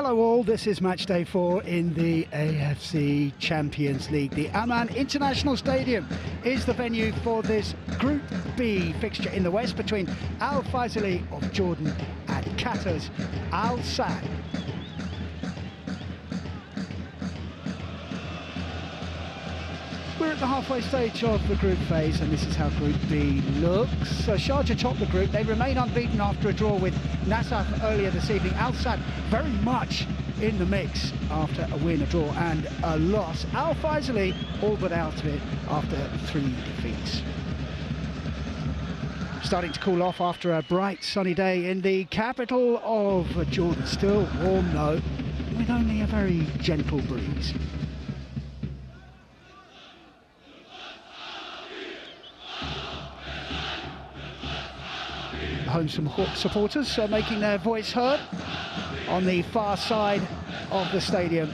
Hello all, this is match day 4 in the AFC Champions League. The Amman International Stadium is the venue for this Group B fixture in the West between Faisaly of Jordan and Qatar's Al Sadd. We're at the halfway stage of the group phase, and this is how Group B looks. So Sharjah top the group. They remain unbeaten after a draw with Nassaf earlier this evening. Al Sadd very much in the mix after a win, a draw and a loss. Faisaly all but out of it after 3 defeats. Starting to cool off after a bright sunny day in the capital of Jordan. Still warm though, with only a very gentle breeze. Home supporters are making their voice heard on the far side of the stadium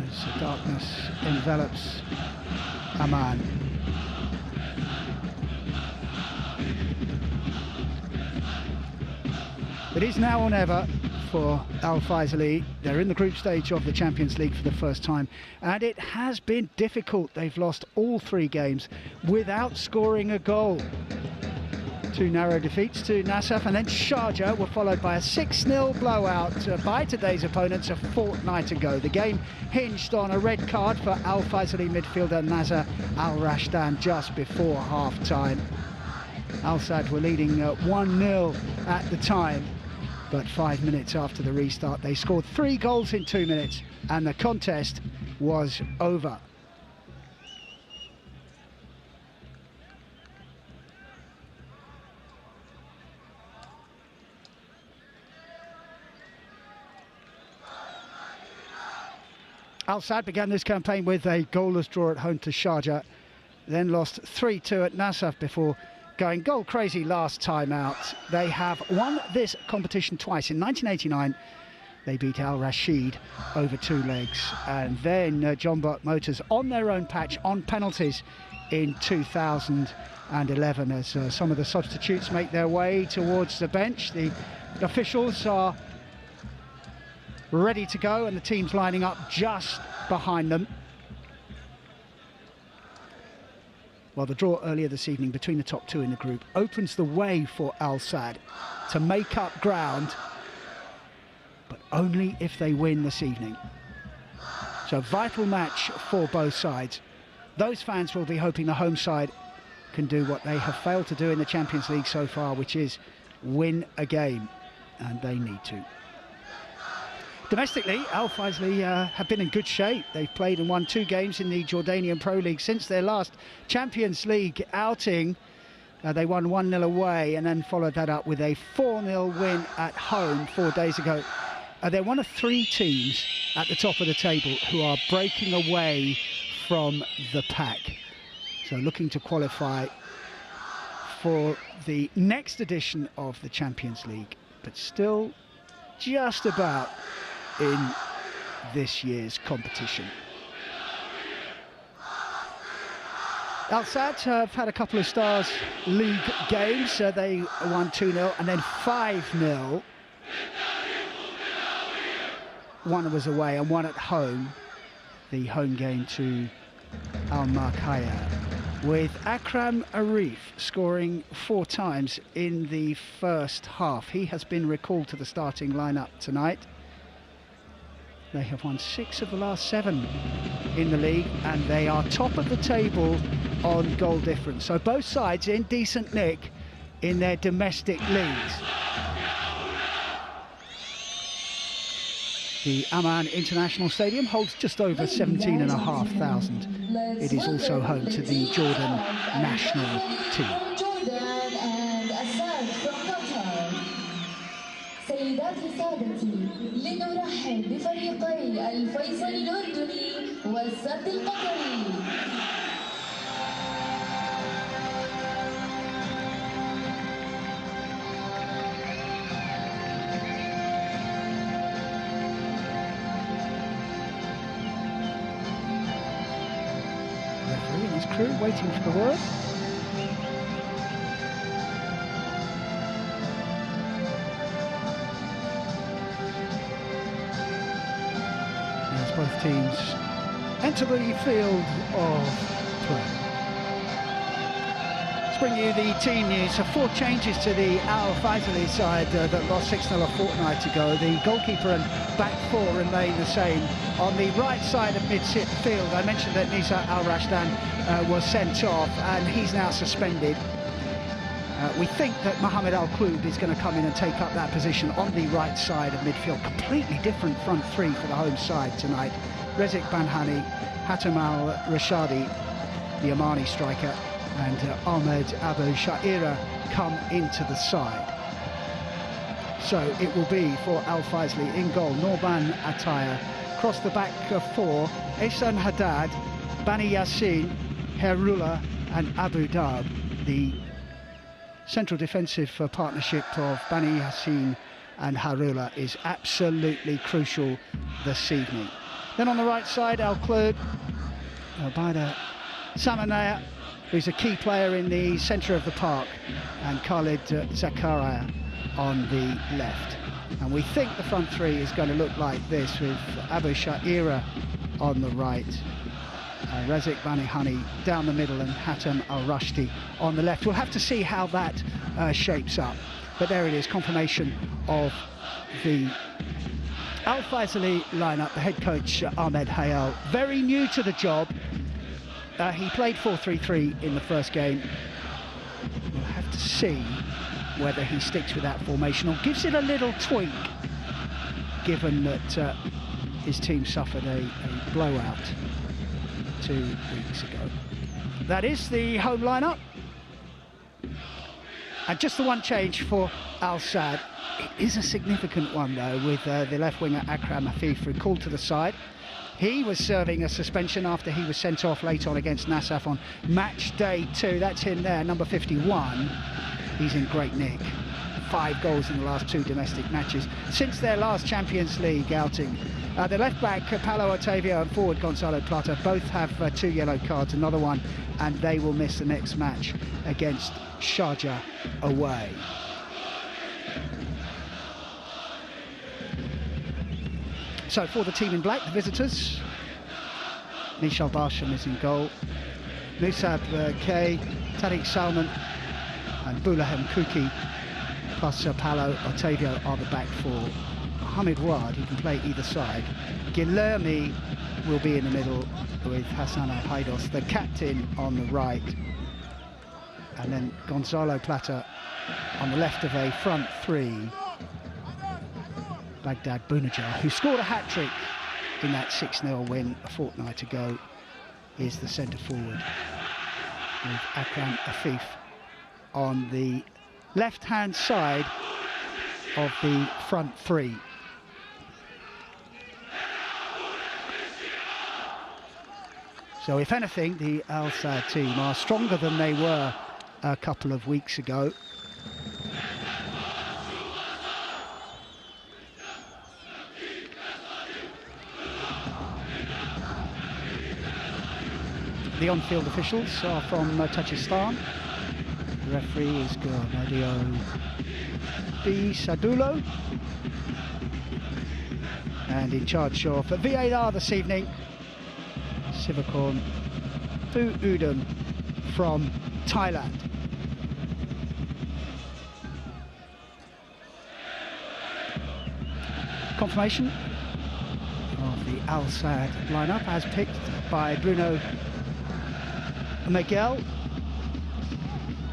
as darkness envelops Amman. It is now or never for Faisaly. They're in the group stage of the Champions League for the first time, and it has been difficult. They've lost all 3 games without scoring a goal. 2 narrow defeats to Nassaf and then Sharjah were followed by a 6-0 blowout by today's opponents a fortnight ago. The game hinged on a red card for Faisaly midfielder Nazar Al-Rashdan just before half-time. Al Sadd were leading 1-0 at the time, but 5 minutes after the restart they scored 3 goals in 2 minutes and the contest was over. Al Sadd began this campaign with a goalless draw at home to Sharjah, then lost 3-2 at Nassaf before going goal crazy last time out. They have won this competition twice. In 1989, they beat Al Rashid over 2 legs, and then John Buck Motors on their own patch on penalties in 2011 as some of the substitutes make their way towards the bench. The officials are ready to go and the team's lining up just behind them. Well, the draw earlier this evening between the top 2 in the group opens the way for Al Sadd to make up ground, but only if they win this evening. So vital match for both sides. Those fans will be hoping the home side can do what they have failed to do in the Champions League so far, which is win a game, and they need to. Domestically, Faisaly have been in good shape. They've played and won 2 games in the Jordanian Pro League since their last Champions League outing. They won 1-0 away and then followed that up with a 4-0 win at home 4 days ago. They're one of 3 teams at the top of the table who are breaking away from the pack. So looking to qualify for the next edition of the Champions League, but still just about in this year's competition. Al Sadd have had a couple of Stars League games. They won 2-0 and then 5-0. One was away and one at home. The home game to Al Markaya, with Akram Arif scoring 4 times in the first half. He has been recalled to the starting lineup tonight. They have won 6 of the last 7 in the league, and they are top of the table on goal difference. So both sides in decent nick in their domestic leagues. The Amman International Stadium holds just over 17,500. It is also home to the Jordan national team. سيداتي سادتي لنرحب بفريقي الفيصلي الأردني والسد القطري. Referee and his crew waiting for the word. teams enter the field of play. Let's bring you the team news. So 4 changes to the Al Faisaly side that lost 6-0 a fortnight ago. The goalkeeper and back 4 remain the same. On the right side of midfield, I mentioned that Nisa Al-Rashdan was sent off and he's now suspended. We think that Mohamed Al-Qloub is going to come in and take up that position on the right side of midfield. Completely different front 3 for the home side tonight. Rezik Banhani, Hatem Al-Rashadi, the Omani striker, and Ahmed Abu Shaira come into the side. So it will be for Al Faisaly in goal. Norban Attaya, across the back 4, Ehsan Haddad, Bani Yassin, Herula and Abu Dab. The central defensive partnership of Bani Yassin and Herula is absolutely crucial this evening. Then on the right side, Al-Qloub, Baida Samanaya, who's a key player in the centre of the park, and Khalid Zakaria on the left. And we think the front 3 is going to look like this, with Abu Shaira on the right, Rezik Banihani down the middle, and Hatem Al-Rashdi on the left. We'll have to see how that shapes up. But there it is, confirmation of the Al Faisaly lineup. The head coach, Ahmed Hayal, very new to the job. He played 4-3-3 in the first game. We'll have to see whether he sticks with that formation or gives it a little tweak, given that his team suffered a blowout 2 weeks ago. That is the home lineup. And just the one change for Al Sadd. It is a significant one though, with the left winger Akram Afif called to the side. He was serving a suspension after he was sent off late on against Nassaf on match day 2. That's him there, number 51. He's in great nick. 5 goals in the last 2 domestic matches since their last Champions League outing. The left back, Paulo Otavio, and forward Gonzalo Plata, both have 2 yellow cards, another one, and they will miss the next match against Sharjah away. So for the team in black, the visitors, Michel Barsham is in goal, Musab K, Tariq Salman and Boulahem Kouki, plus Paulo Otavio are the back 4. Mohamed Wad, who can play either side. Guilherme will be in the middle with Hassan Al-Haidos, the captain, on the right. And then Gonzalo Plata on the left of a front 3. Baghdad Bounajar, who scored a hat-trick in that 6-0 win a fortnight ago, is the centre forward, with Akram Afif on the left-hand side of the front 3. So if anything, the Al Sadd team are stronger than they were a couple of weeks ago. The on-field officials are from Tajikistan. The referee is Gurmadio B. Sadulo. And in charge of VAR this evening, Sivakorn Pu Udon from Thailand. Confirmation of the Al Sadd lineup as picked by Bruno Miguel,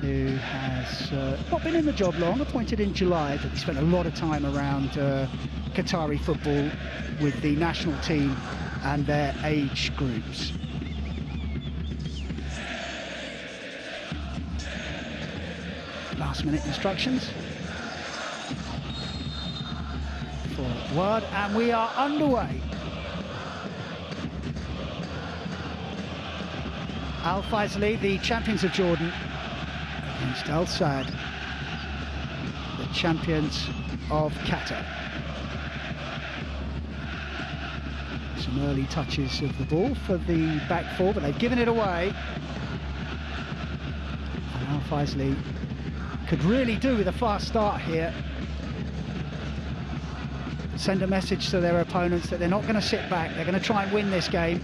who has not been in the job long, appointed in July, but he spent a lot of time around Qatari football with the national team and their age groups. Last minute instructions for Ward, and we are underway. Al Faisaly, the champions of Jordan, against Al Sadd, the champions of Qatar. Some early touches of the ball for the back 4, but they've given it away. And Al Faisaly could really do with a fast start here send a message to their opponents that they're not going to sit back, they're going to try and win this game.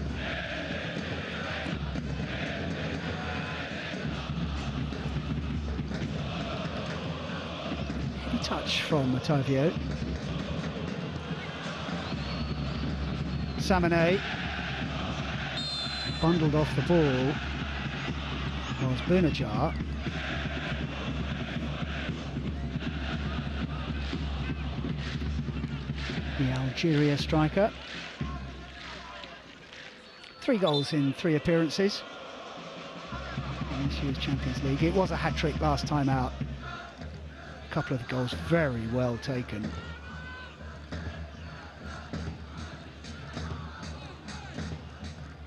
Heavy touch from Otovio. Samane bundled off the ball was Bunajar. The Algeria striker. 3 goals in 3 appearances in this year's Champions League. It was a hat-trick last time out. A couple of goals very well taken.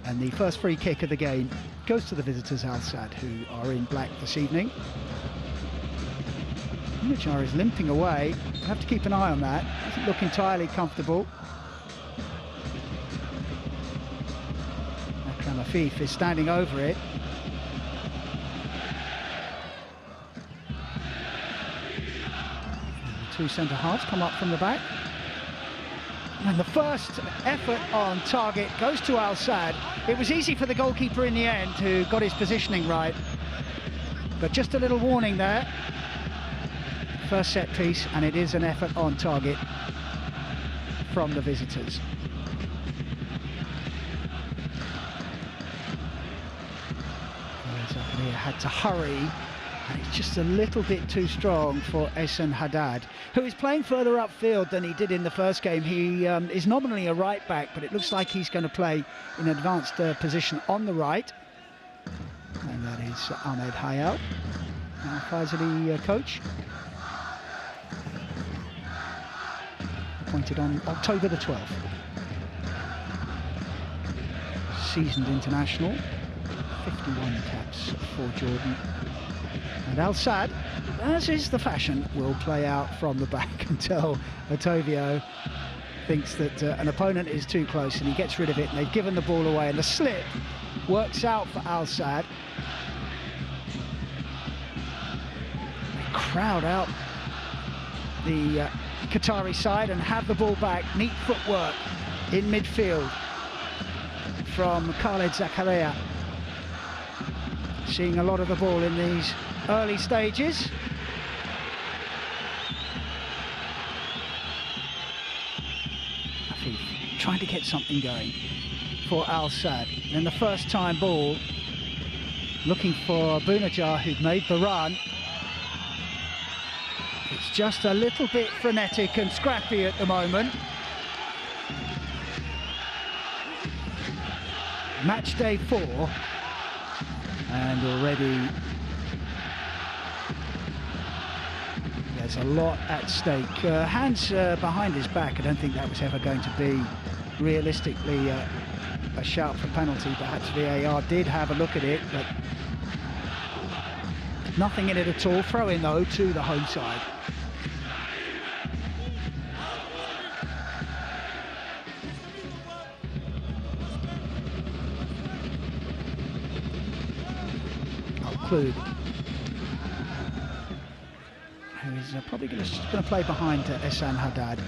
And the first free kick of the game goes to the visitors, Al Sadd, who are in black this evening. Bunajar is limping away. We'll have to keep an eye on that. Doesn't look entirely comfortable. Akram Afif is standing over it. And the 2 centre-halves come up from the back. And the first effort on target goes to Al Sadd. It was easy for the goalkeeper in the end, who got his positioning right. But just a little warning there. First set piece, and it is an effort on target from the visitors. Zakaria had to hurry, and it's just a little bit too strong for Ehsan Haddad, who is playing further upfield than he did in the first game. He is nominally a right back, but it looks like he's going to play in an advanced position on the right, and that is Ahmed Hayal, our Faisaly coach. Appointed on October the 12th. Seasoned international, 51 caps for Jordan. And Al Sadd, as is the fashion, will play out from the back until Otovio thinks that an opponent is too close, and he gets rid of it, and they've given the ball away, and the slip works out for Al Sadd. They crowd out the Qatari side and have the ball back. Neat footwork in midfield from Khaled Zakaria. Seeing a lot of the ball in these early stages. Afif trying to get something going for Al Sadd. And the first time ball, looking for Bunajar, who'd made the run. It's just a little bit frenetic and scrappy at the moment. Match day 4, and already there's a lot at stake. Hands behind his back. I don't think that was ever going to be realistically a shout for penalty. Perhaps VAR did have a look at it, but nothing in it at all. Throw in though to the home side. Al-Klud, who is probably going to play behind Ehsan Haddad,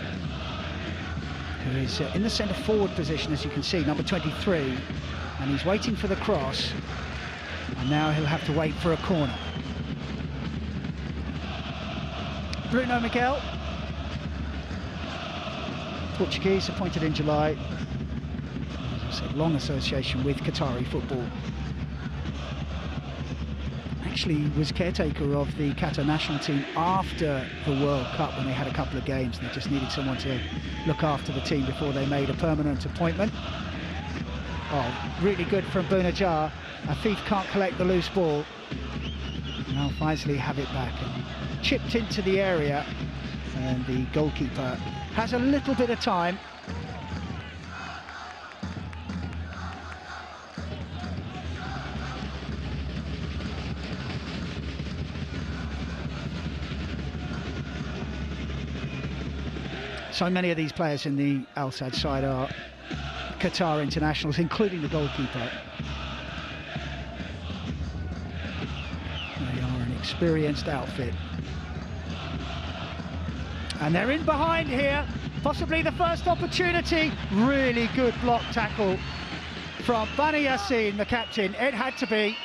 who is in the centre forward position, as you can see, number 23, and he's waiting for the cross, and now he'll have to wait for a corner. Bruno Miguel, Portuguese, appointed in July. As I said, long association with Qatari football. Actually was caretaker of the Qatar national team after the World Cup, when they had a couple of games and they just needed someone to look after the team before they made a permanent appointment. Oh, really good from Bunajar. Afif can't collect the loose ball. Now Faisaly have it back and chipped into the area, and the goalkeeper has a little bit of time. So many of these players in the Al Sadd side are Qatar internationals, including the goalkeeper. They are an experienced outfit. And they're in behind here. Possibly the first opportunity. Really good block tackle from Bani Yassin, the captain. It had to be.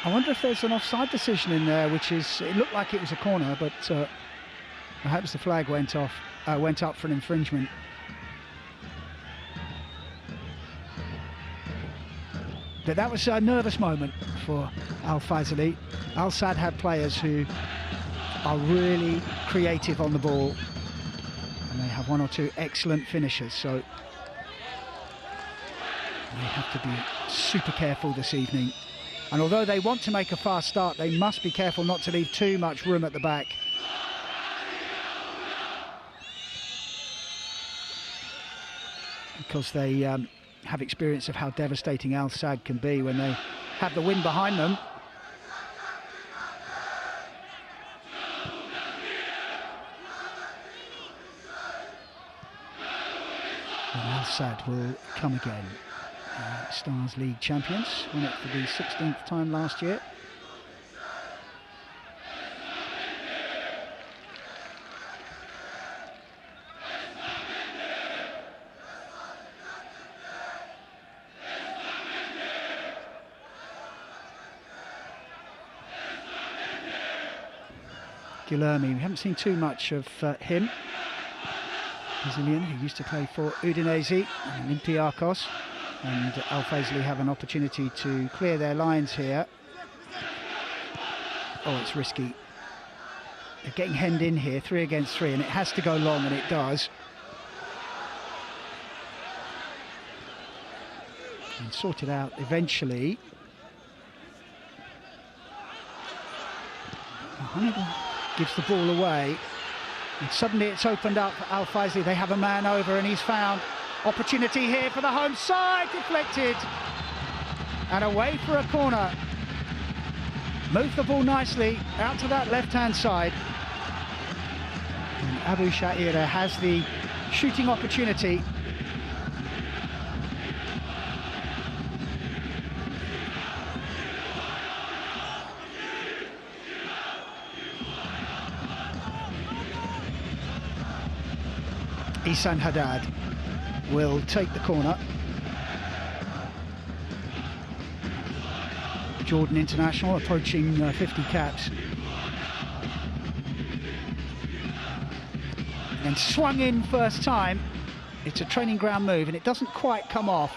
I wonder if there's an offside decision in there, which is, it looked like it was a corner, but perhaps the flag went up for an infringement. But that was a nervous moment for Al Faisaly. Al Sadd had players who are really creative on the ball, and they have one or two excellent finishers, so they have to be super careful this evening. And although they want to make a fast start, they must be careful not to leave too much room at the back. Because they have experience of how devastating Al Sadd can be when they have the wind behind them. And Al Sadd will come again. Stars League champions, won it for the 16th time last year. Guilherme, we haven't seen too much of him. Brazilian who used to play for Udinese and Olympiacos. And Al Faisaly have an opportunity to clear their lines here. Oh, it's risky. They're getting hemmed in here, 3 against 3, and it has to go long, and it does. And sort it out eventually. Hannibal gives the ball away, and suddenly it's opened up for Al Faisaly. They have a man over, and he's found opportunity here for the home side, deflected and away for a corner. Move the ball nicely out to that left-hand side, and Abu Shaira has the shooting opportunity. Ihsan Haddad will take the corner. Jordan international, approaching 50 caps. And swung in first time. It's a training ground move, and it doesn't quite come off.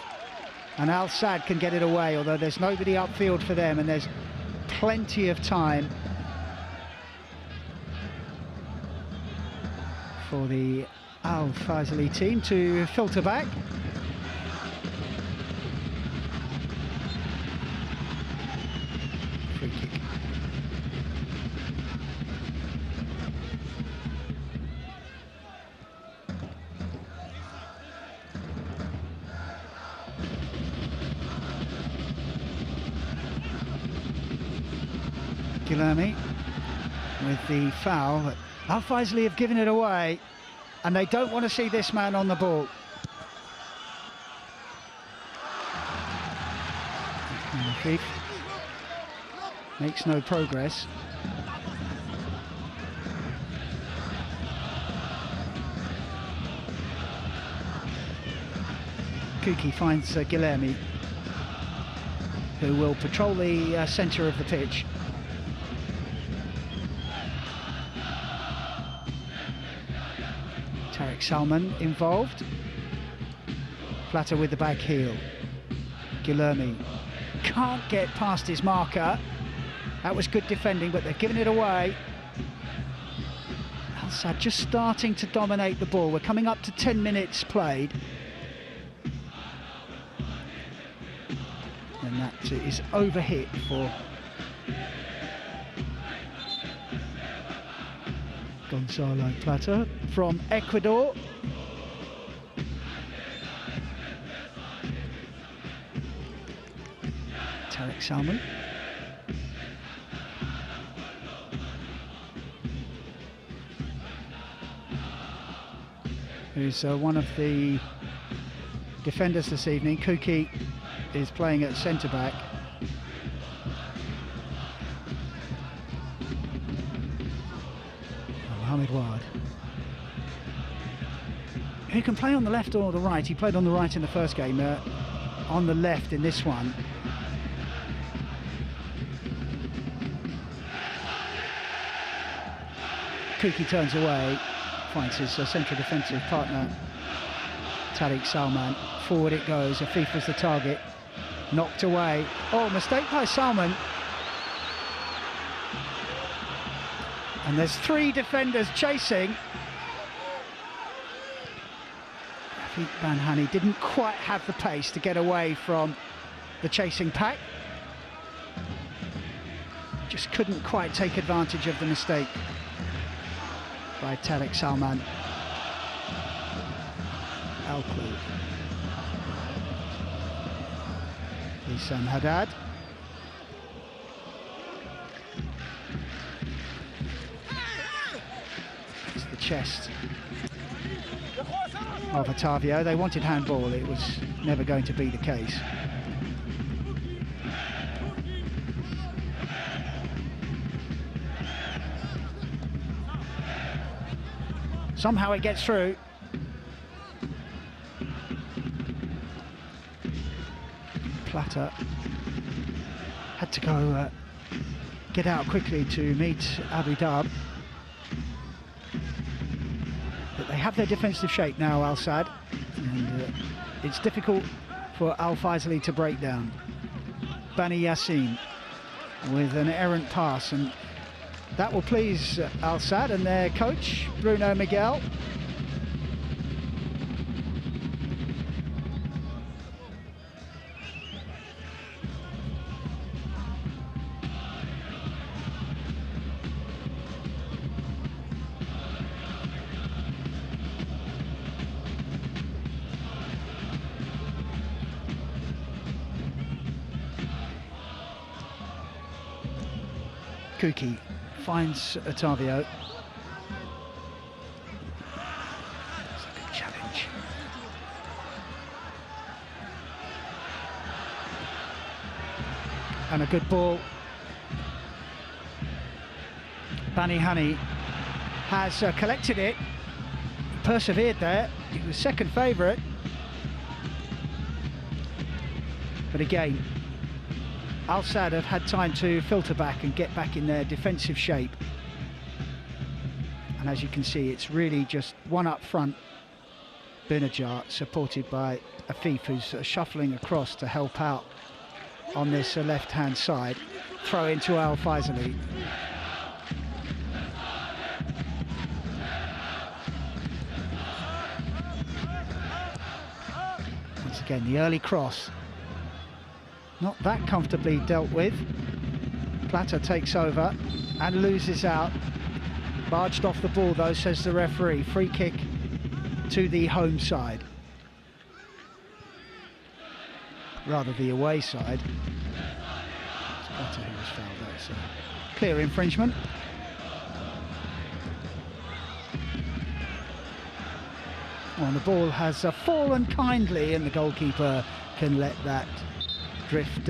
And Al Sadd can get it away, although there's nobody upfield for them, and there's plenty of time for the Al Faisaly team to filter back. Free kick. Guilherme with the foul, but Al Faisaly have given it away, and they don't want to see this man on the ball. And makes no progress. Kuki finds Guilherme, who will patrol the centre of the pitch. Tariq Salman involved. Platter with the back heel. Guilherme can't get past his marker. That was good defending, but they're giving it away. Al Sadd just starting to dominate the ball. We're coming up to 10 minutes played. And that is overhit for Gonzalo Plata from Ecuador. Tariq Salman. Who's one of the defenders this evening. Kuki is playing at centre-back. Mohamed Ward, who can play on the left or the right. He played on the right in the first game, on the left in this one. Kuki turns away, finds his central defensive partner, Tariq Salman. Forward it goes, Afifa's the target, knocked away. Oh, mistake by Salman. And there's 3 defenders chasing. Rafik Banhani didn't quite have the pace to get away from the chasing pack. Just couldn't quite take advantage of the mistake by Tariq Salman. Al-Klud. Hisham Haddad. It's the chest of Otavio. They wanted handball. It was never going to be the case. Somehow it gets through. Plata had to go get out quickly to meet Abu Dhab. But they have their defensive shape now, Al Sadd, and it's difficult for Al Faisaly to break down. Bani Yassin with an errant pass, and that will please Al Sadd and their coach, Bruno Miguel. Kuki finds Otavio. That's a good challenge. And a good ball. Bani Hani has collected it, persevered there. He was second favourite. But again, Al Sadd have had time to filter back and get back in their defensive shape. And as you can see, it's really just one up front. Benajar, supported by Afif, who's shuffling across to help out on this left-hand side. Throw into Al Faisaly. Once again, the early cross. Not that comfortably dealt with. Plata takes over and loses out. Barged off the ball though, says the referee. Free kick to the home side. Rather the away side. It's Plata who was fouled out, so clear infringement. Well, the ball has fallen kindly and the goalkeeper can let that drift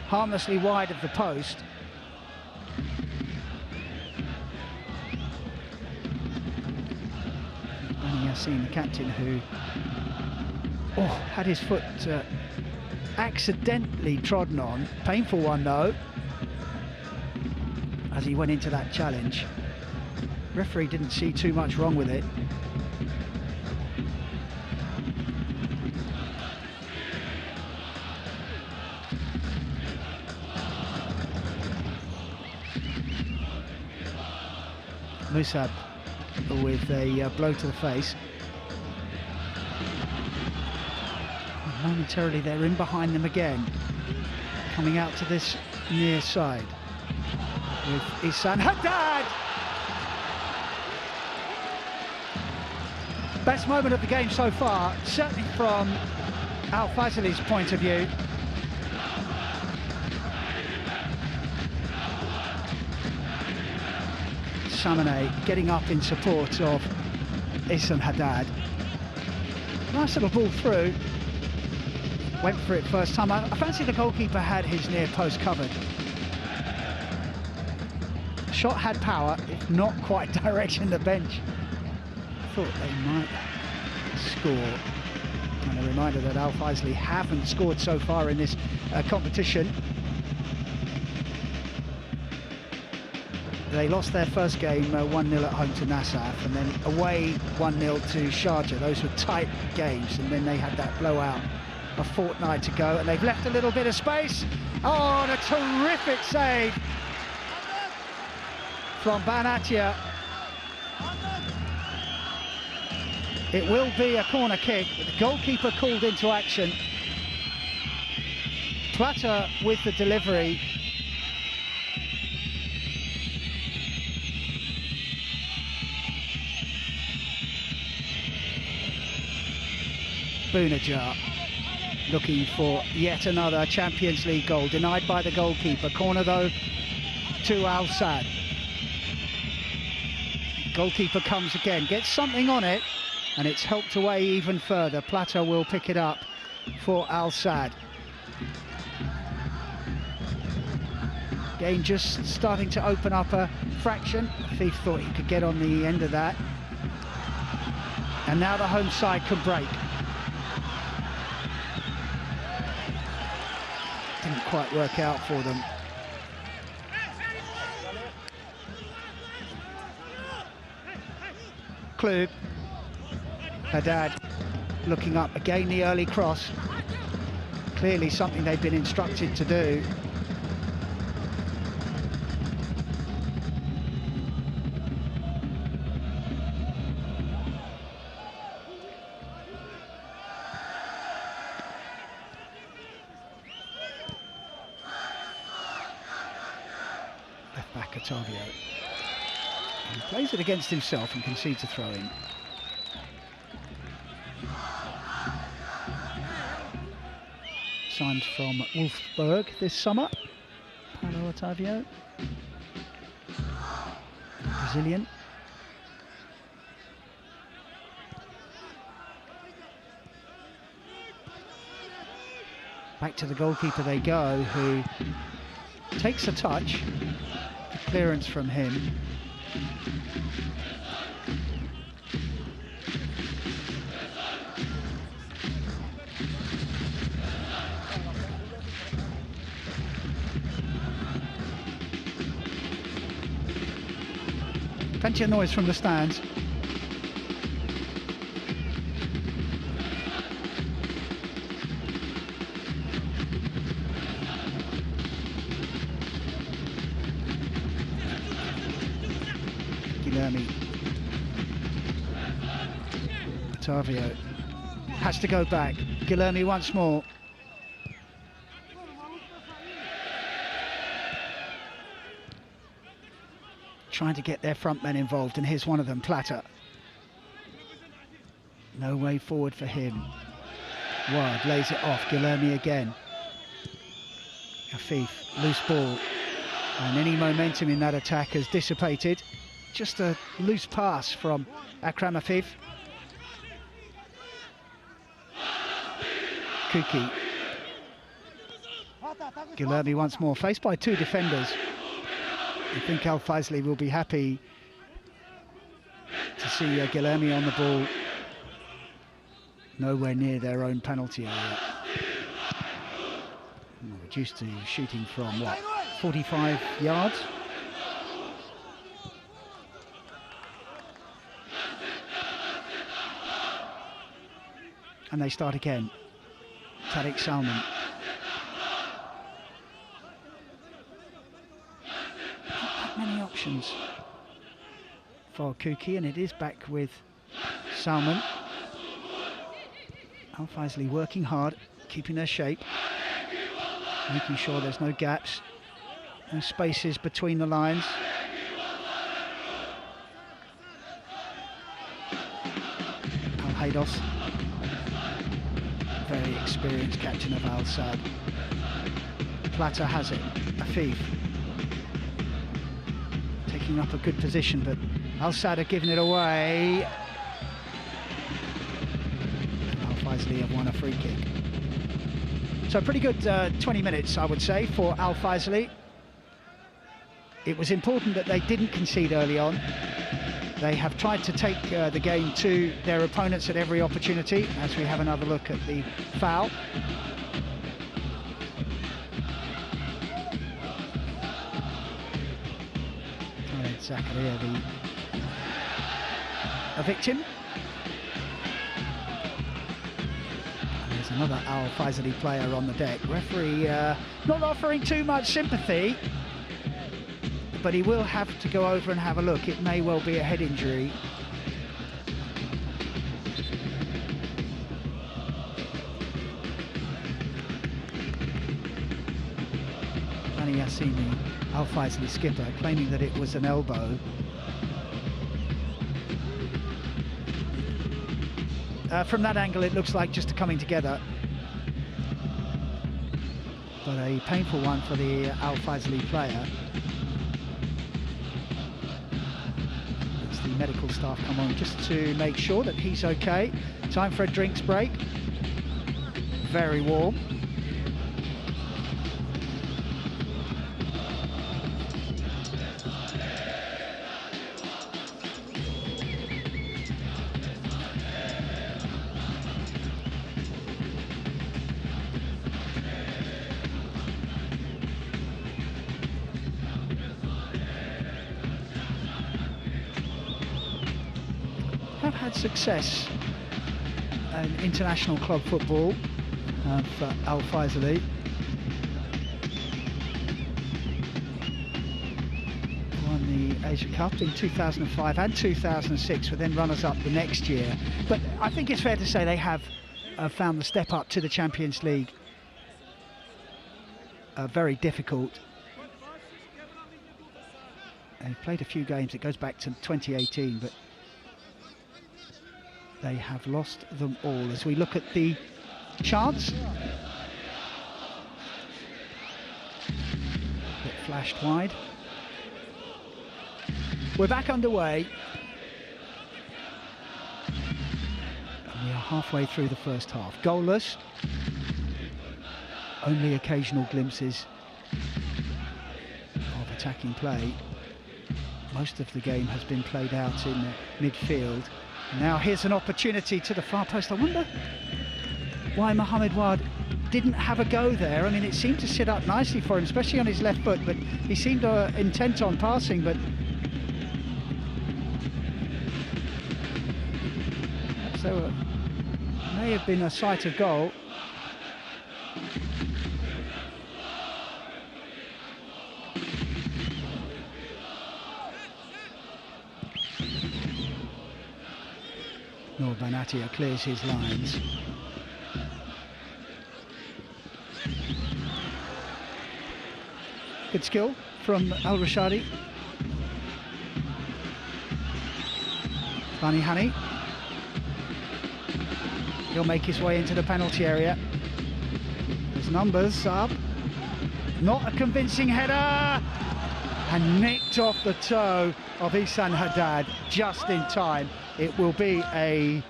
harmlessly wide of the post. Bani Yassin, the captain, who had his foot accidentally trodden on. Painful one though, as he went into that challenge. Referee didn't see too much wrong with it. Musab with a blow to the face. And momentarily they're in behind them again. Coming out to this near side with Ihsan Haddad! Best moment of the game so far, certainly from Al Faisaly's point of view. Samane getting up in support of Ihsan Haddad. Nice little ball through. Went for it first time. I fancy the goalkeeper had his near post covered. shot had power, if not quite direction the bench. Thought they might score. And a reminder that Al Faisaly haven't scored so far in this competition. They lost their first game 1-0 at home to Nassaf, and then away 1-0 to Sharjah. Those were tight games, and then they had that blowout a fortnight ago, and they've left a little bit of space. Oh, and a terrific save from Banatia. It will be a corner kick, with the goalkeeper called into action. Plata with the delivery. Bunajar looking for yet another Champions League goal, denied by the goalkeeper. Corner though to Al Saad. Goalkeeper comes again, gets something on it, and it's helped away even further. Plata will pick it up for Al Saad. Game just starting to open up a fraction. Thief thought he could get on the end of that, and now the home side can break. Didn't quite work out for them. Klub. Haddad looking up again, the early cross. Clearly something they've been instructed to do. Left back Ottavio. He plays it against himself and concedes a throw-in. Signed from Wolfsburg this summer, Paulo Ottavio, Brazilian. Back to the goalkeeper they go, who takes a touch, clearance from him. Plenty of noise from the stands. Guilherme. Ottavio has to go back. Guilherme once more. Trying to get their front men involved, and here's one of them, Plata. No way forward for him. Ward lays it off, Guilherme again. Afif, loose ball, and any momentum in that attack has dissipated. Just a loose pass from Akram Afif. Kuki. Guilherme once more, faced by two defenders. I think Al Faisaly will be happy to see Guilherme on the ball. Nowhere near their own penalty area. Reduced to shooting from, what, 45 yards? And they start again. Tariq Salman. Many options for Kuki, and it is back with Salman. Al Faisaly working hard, keeping their shape, making sure there's no gaps, no spaces between the lines. Al Haydos, very experienced captain of Al Saad. Plata has it, Afif. Up a good position, but Al Saad are giving it away. Al Faisaly have won a free kick. So pretty good 20 minutes, I would say, for Al Faisaly. it was important that they didn't concede early on. They have tried to take the game to their opponents at every opportunity, as we have another look at the foul. Zakaria, a victim. And there's another Faisaly player on the deck. Referee not offering too much sympathy, but he will have to go over and have a look. It may well be a head injury. Danny Yassini, Faisaly skipper, claiming that it was an elbow. From that angle, it looks like just a coming together, but a painful one for the Faisaly player. As the medical staff come on just to make sure that he's okay. Time for a drinks break. Very warm. Have had success in international club football for Faisaly. Won the Asia Cup in 2005 and 2006, were then runners-up the next year. But I think it's fair to say they have found the step up to the Champions League very difficult. They've played a few games, it goes back to 2018, but they have lost them all. As we look at the chance, it flashed wide. We're back underway. And we are halfway through the first half. Goalless. Only occasional glimpses of attacking play. Most of the game has been played out in midfield. Now here's an opportunity to the far post. I wonder why Mohamed Wad didn't have a go there. I mean, it seemed to sit up nicely for him, especially on his left foot, but he seemed intent on passing, but perhaps there may have been a sight of goal. Noor Banatia clears his lines. Good skill from Al Rashadi. Bani Hani. He'll make his way into the penalty area. His numbers up. Not a convincing header. And nicked off the toe of Ihsan Haddad just in time. It will be a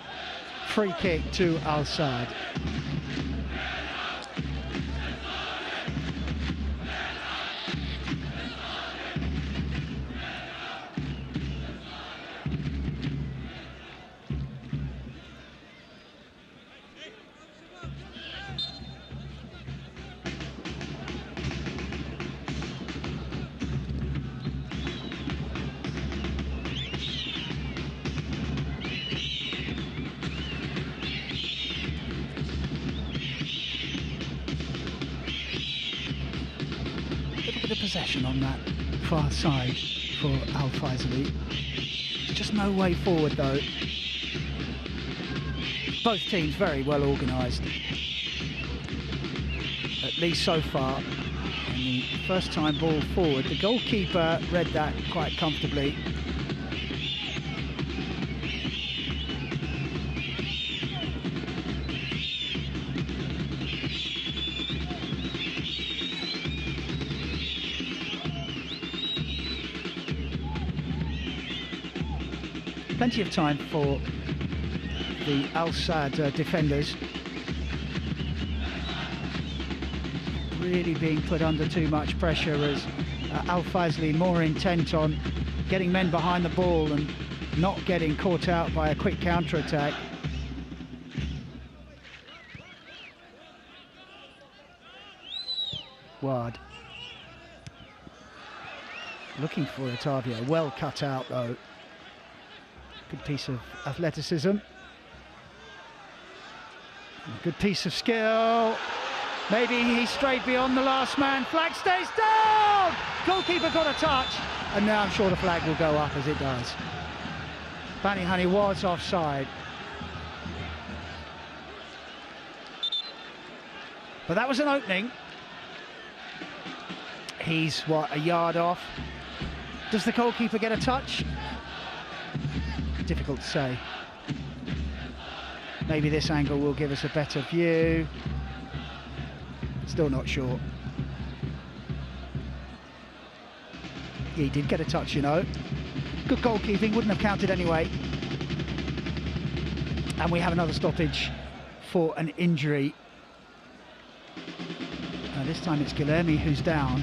free kick to Al Saad. Possession on that far side for Al Faisaly. Just no way forward though. Both teams very well organised, at least so far. And the first time ball forward, the goalkeeper read that quite comfortably. Plenty of time for the Al Saad defenders. Really being put under too much pressure as Al Faisaly more intent on getting men behind the ball and not getting caught out by a quick counter-attack. Ward. Looking for Otavio, well cut out though. Good piece of athleticism. A good piece of skill. Maybe he strayed beyond the last man. Flag stays down! Goalkeeper got a touch. And now I'm sure the flag will go up as it does. Bani Hani was offside. But that was an opening. He's, what, a yard off? Does the goalkeeper get a touch? Difficult to say. Maybe this angle will give us a better view. Still not sure. He did get a touch, you know. Good goalkeeping, wouldn't have counted anyway. And we have another stoppage for an injury. This time it's Guilherme who's down.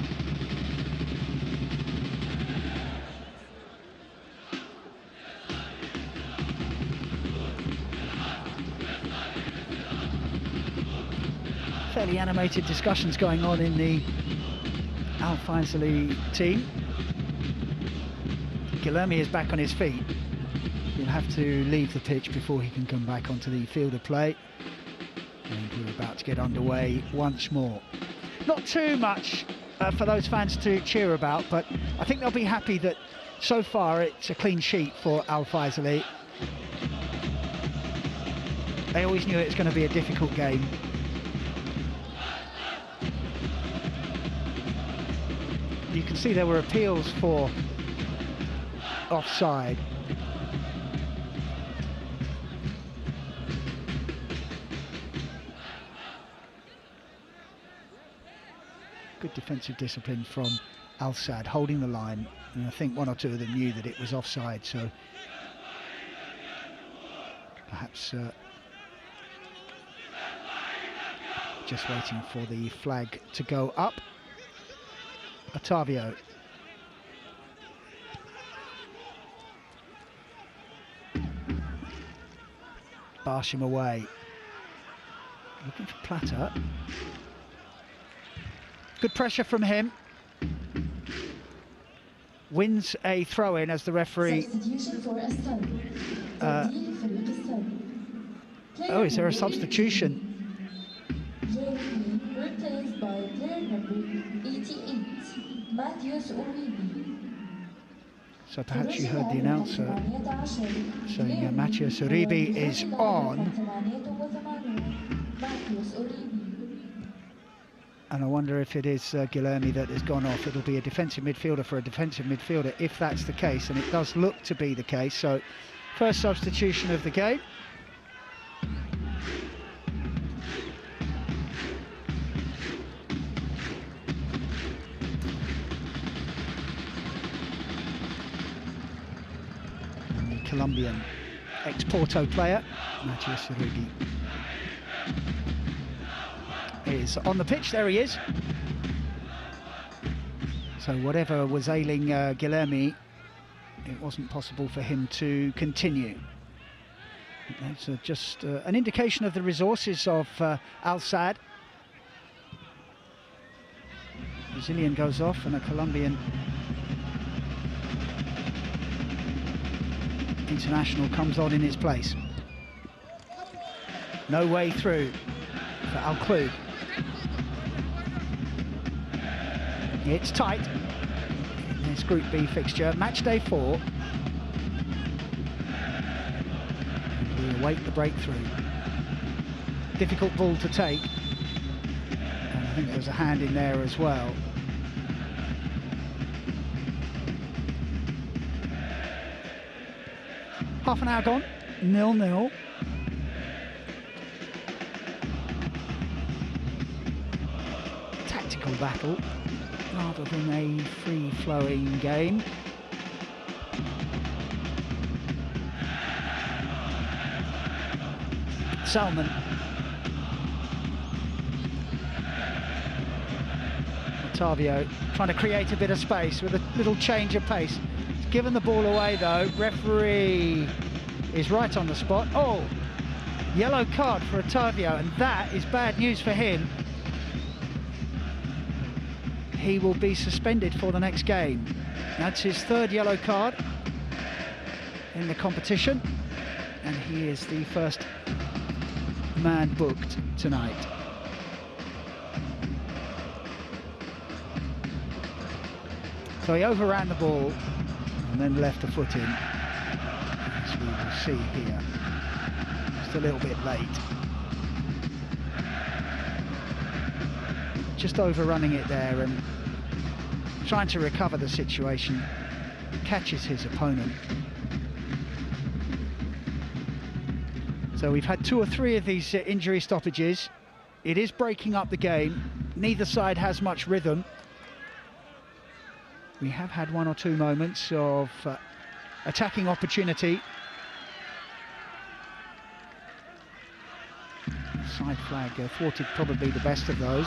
Fairly animated discussions going on in the Al Faisaly team. Guilherme is back on his feet. He'll have to leave the pitch before he can come back onto the field of play. And we're about to get underway once more. Not too much for those fans to cheer about, but I think they'll be happy that so far it's a clean sheet for Al Faisaly. They always knew it was going to be a difficult game. You can see there were appeals for offside. Good defensive discipline from Al Sadd, holding the line, and I think one or two of them knew that it was offside, so perhaps just waiting for the flag to go up. Otavio. Barsh him away. Looking for Plata. Good pressure from him. Wins a throw-in as the referee... oh, is there a substitution? Replaced by player number 88, Matthias Uribe. So perhaps you heard the announcer saying Matthias Uribe is on. And I wonder if it is Guilherme that has gone off. It'll be a defensive midfielder for a defensive midfielder if that's the case, and it does look to be the case. So first substitution of the game. Colombian ex-Porto player, Matthias Uribe, is on the pitch. There he is. So whatever was ailing Guilherme, it wasn't possible for him to continue. That's just an indication of the resources of Al Sadd. Brazilian goes off and a Colombian international comes on in his place. No way through for Al Klug. It's tight in this Group B fixture, match day 4. We await the breakthrough. Difficult ball to take, and I think there was a hand in there as well. Half an hour gone, 0-0. Tactical battle rather than a free-flowing game. Salman. Otavio trying to create a bit of space with a little change of pace. He's given the ball away though. Referee is right on the spot. Oh, yellow card for Otavio, and that is bad news for him. He will be suspended for the next game. That's his third yellow card in the competition, and he is the first man booked tonight. So he overran the ball and then left a foot in, as we will see here. Just a little bit late. Just overrunning it there and trying to recover the situation. Catches his opponent. So we've had 2 or 3 of these injury stoppages. It is breaking up the game. Neither side has much rhythm. We have had 1 or 2 moments of attacking opportunity. Side flag thwarted probably the best of those.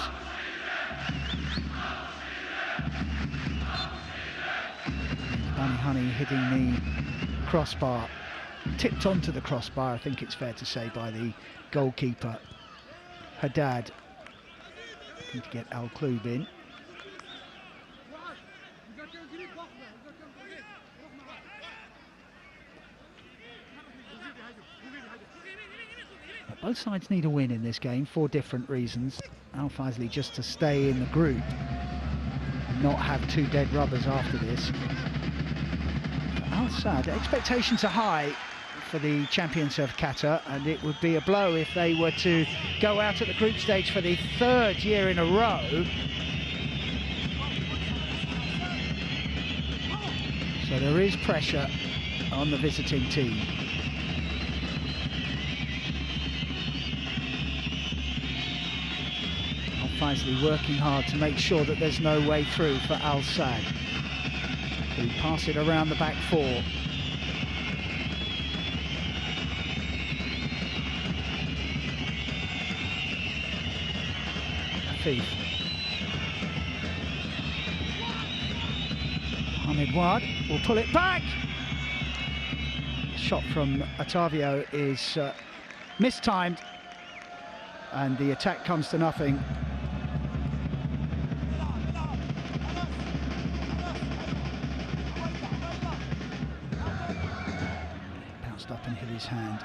Bunny Honey hitting the crossbar. Tipped onto the crossbar, I think it's fair to say, by the goalkeeper. Haddad looking to get Al Klub in. But both sides need a win in this game for different reasons. Al Faisaly just to stay in the group and not have 2 dead rubbers after this. Al Sadd, expectations are high for the champions of Qatar, and it would be a blow if they were to go out at the group stage for the 3rd year in a row. So there is pressure on the visiting team. Al Faisaly working hard to make sure that there's no way through for Al Sadd, who pass it around the back 4. Mohamed Wad will pull it back. Shot from Otavio is mistimed, and the attack comes to nothing. Bounced up and hit his hand,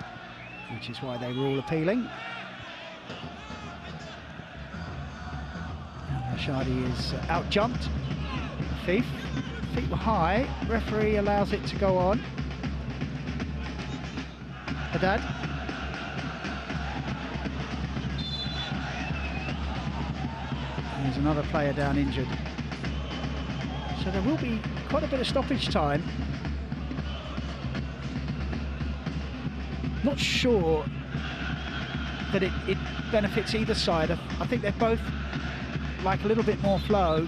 which is why they were all appealing. Rashadi is out-jumped. Feet were high. Referee allows it to go on. Haddad. There's another player down injured. So there will be quite a bit of stoppage time. Not sure that it benefits either side. I think they're both like a little bit more flow.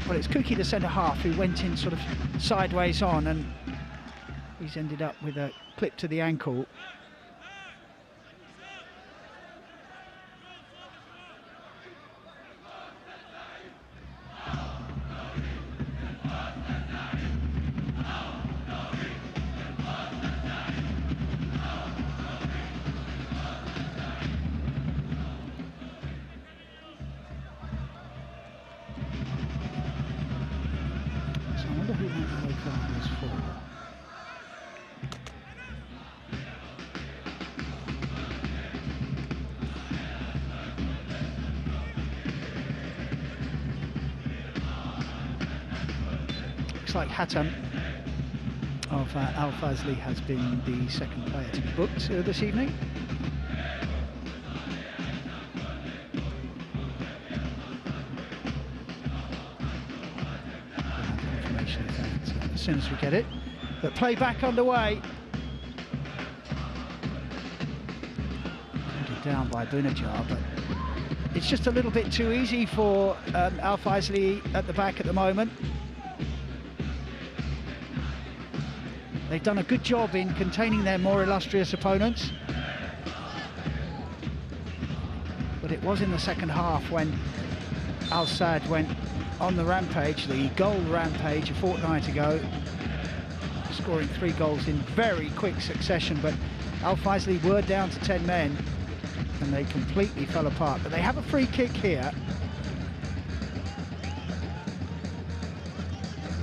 Well, it's Kuki, the centre half, who went in sort of sideways on, and he's ended up with a clip to the ankle. Like Hatem of Al Faisaly has been the 2nd player to be booked this evening. We'll have information of that as soon as we get it. But play back underway. Down by Bunajar, but it's just a little bit too easy for Al Faisaly at the back at the moment. They've done a good job in containing their more illustrious opponents. was in the second half when Al Sadd went on the rampage, the goal rampage, a fortnight ago, scoring 3 goals in very quick succession. But Al Faisaly were down to 10 men and they completely fell apart. But they have a free kick here.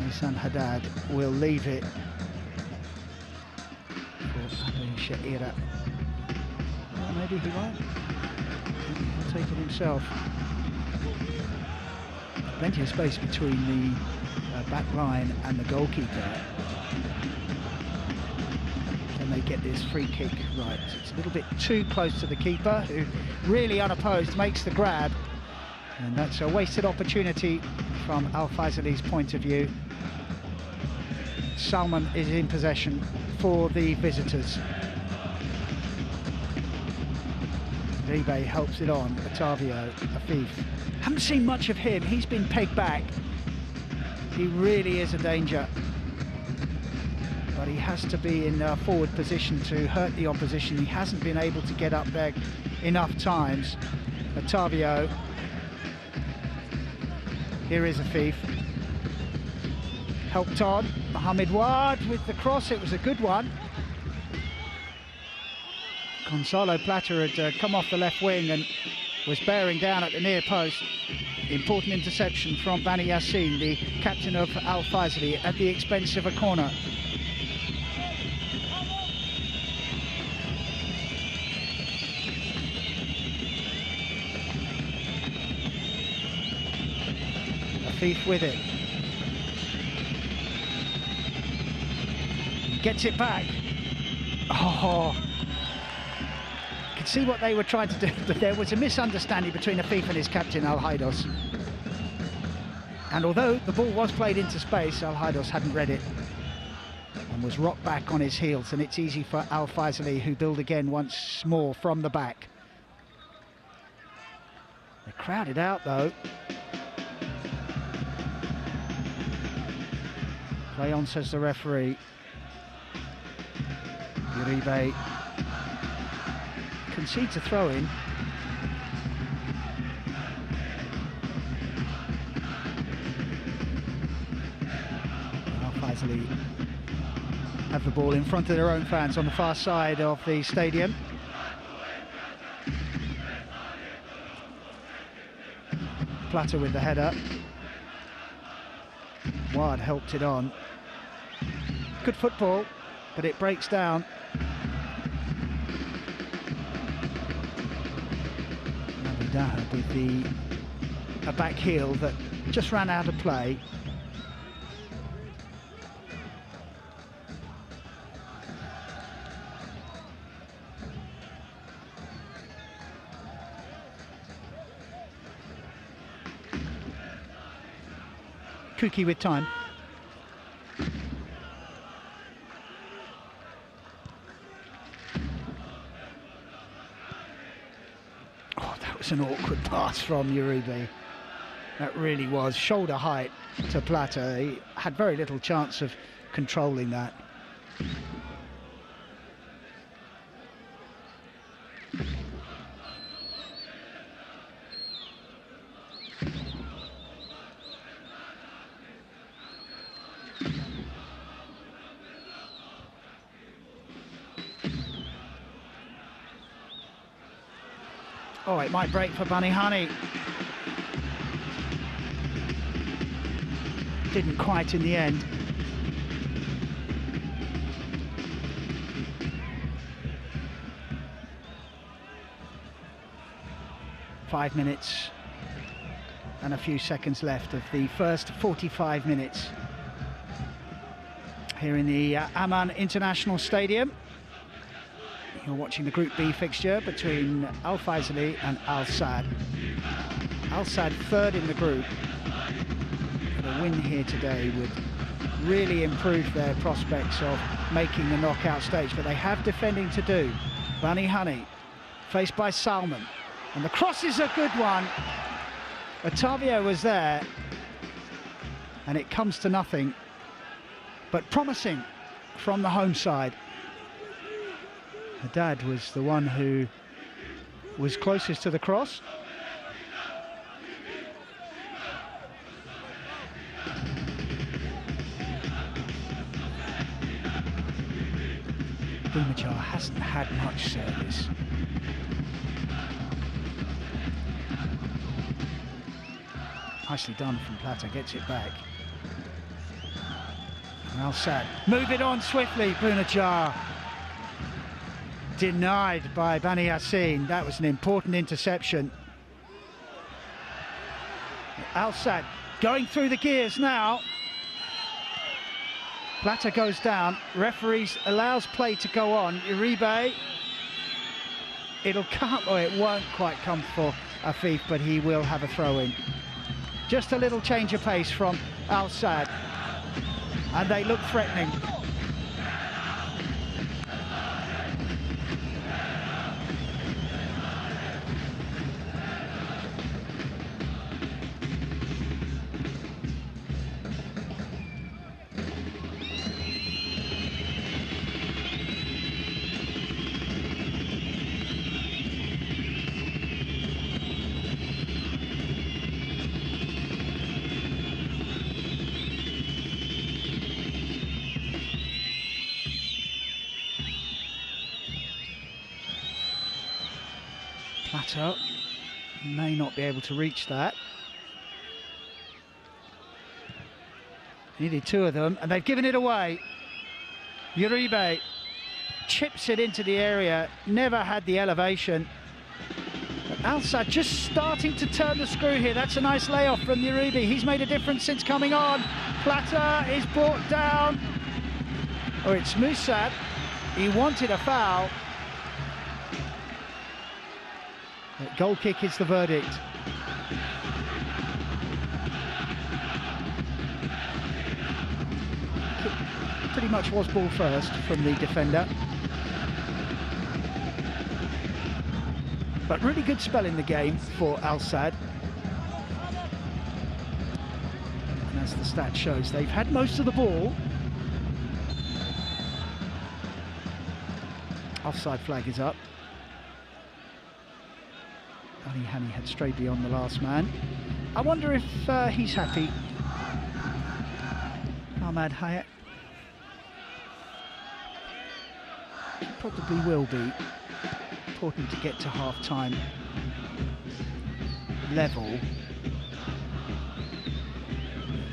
Hassan Haddad will leave it for Abu Shaira. Well, maybe he won't. He'll take it himself. Plenty of space between the back line and the goalkeeper. Can they get this free kick right? It's a little bit too close to the keeper, who really unopposed makes the grab, and that's a wasted opportunity from Al Faisaly's point of view. Salman is in possession for the visitors. Ribe helps it on. Otavio, Afif. Haven't seen much of him. He's been pegged back. He really is a danger. But he has to be in a forward position to hurt the opposition. He hasn't been able to get up there enough times. Otavio. Here is Afif. Helped on. Mohamed Wad with the cross. It was a good one. Gonzalo Plata had come off the left wing and was bearing down at the near post. Important interception from Bani Yassin, the captain of Al Faisaly, at the expense of a corner. Afif with it. He gets it back. Oh, you can see what they were trying to do, but there was a misunderstanding between Afif and his captain, Al Haidos. And although the ball was played into space, Al Haidos hadn't read it and was rocked back on his heels, and it's easy for Al Faisaly, who build again once more from the back. They're crowded out though. Play on, says the referee. Uribe concedes a throw-in. Al Faisaly have the ball in front of their own fans on the far side of the stadium. Plata with the header. Wad helped it on. Good football, but it breaks down. Dahab with a back heel that just ran out of play. Kuki with time. An awkward pass from Uribe. That really was. Shoulder height to Plata. He had very little chance of controlling that. Oh, it might break for Bani Hani. Didn't quite in the end. Five minutes and a few seconds left of the first 45 minutes here in the Amman International Stadium. You're watching the Group B fixture between Al Faisaly and Al Sadd. Al Sadd third in the group. But a win here today would really improve their prospects of making the knockout stage. But they have defending to do. Bani Hani faced by Salman. And the cross is a good one. Otavio was there. And it comes to nothing. But promising from the home side. Haddad was the one who was closest to the cross. Boumajar hasn't had much service. Nicely done from Plata, gets it back. And Al-Sad, move it on swiftly, Boumajar. Denied by Bani Yassin. That was an important interception. Al-Sad going through the gears now. Plata goes down. Referees allows play to go on. Uribe. It'll come, or it won't quite come for Afif, but he will have a throw in. Just a little change of pace from Al-Sad. And they look threatening. Plata may not be able to reach that. Needed two of them, and they've given it away. Uribe chips it into the area, never had the elevation. Al-Sad just starting to turn the screw here. That's a nice layoff from Uribe. He's made a difference since coming on. Plata is brought down. Or it's Musab. He wanted a foul. But goal kick is the verdict. Pretty much was ball first from the defender. But really good spell in the game for Al-Sad. And as the stat shows, they've had most of the ball. Offside flag is up. Ali Hani had strayed beyond the last man. I wonder if he's happy. Ahmad Hayat probably will be. Important to get to half-time level.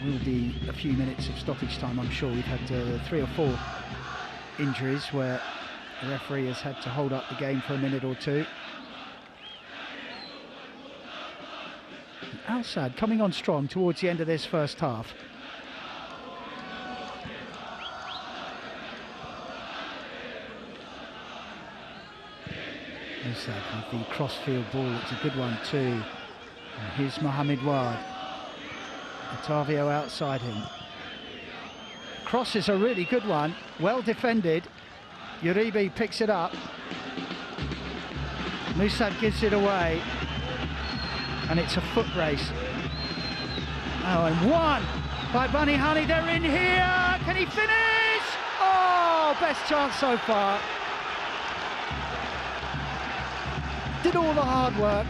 There will be a few minutes of stoppage time, I'm sure. We've had 3 or 4 injuries where the referee has had to hold up the game for a minute or two. Al-Sad coming on strong towards the end of this first half. Musab with the cross-field ball, it's a good one too. And here's Mohamed Wad. Otavio outside him. Cross is a really good one, well defended. Uribe picks it up. Musab gives it away. And it's a foot race. Oh, and one by Bani Hani. They're in here. Can he finish? Oh, best chance so far. Did all the hard work.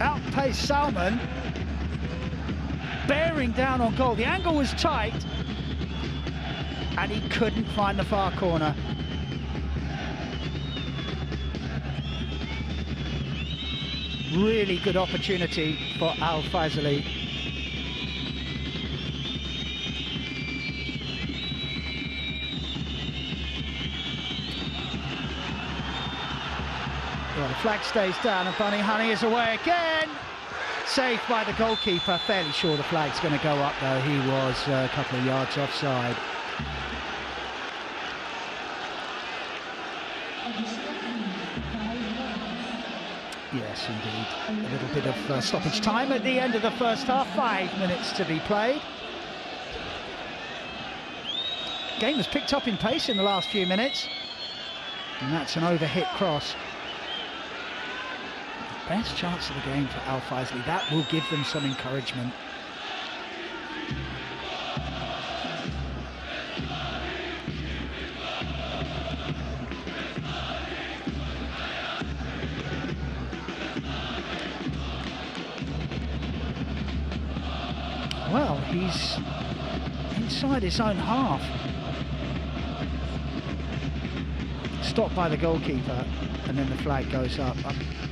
Outpaced Salman. Bearing down on goal. The angle was tight. And he couldn't find the far corner. Really good opportunity for Al-Faisaly. Well, the flag stays down and Bani Hani is away again. Saved by the goalkeeper. Fairly sure the flag's going to go up though. He was a couple of yards offside. Yes, indeed. A little bit of stoppage time at the end of the first half. 5 minutes to be played. Game has picked up in pace in the last few minutes. And that's an overhit cross. Best chance of the game for Al-Faisaly. That will give them some encouragement. Well, he's inside his own half. Stopped by the goalkeeper, and then the flag goes up.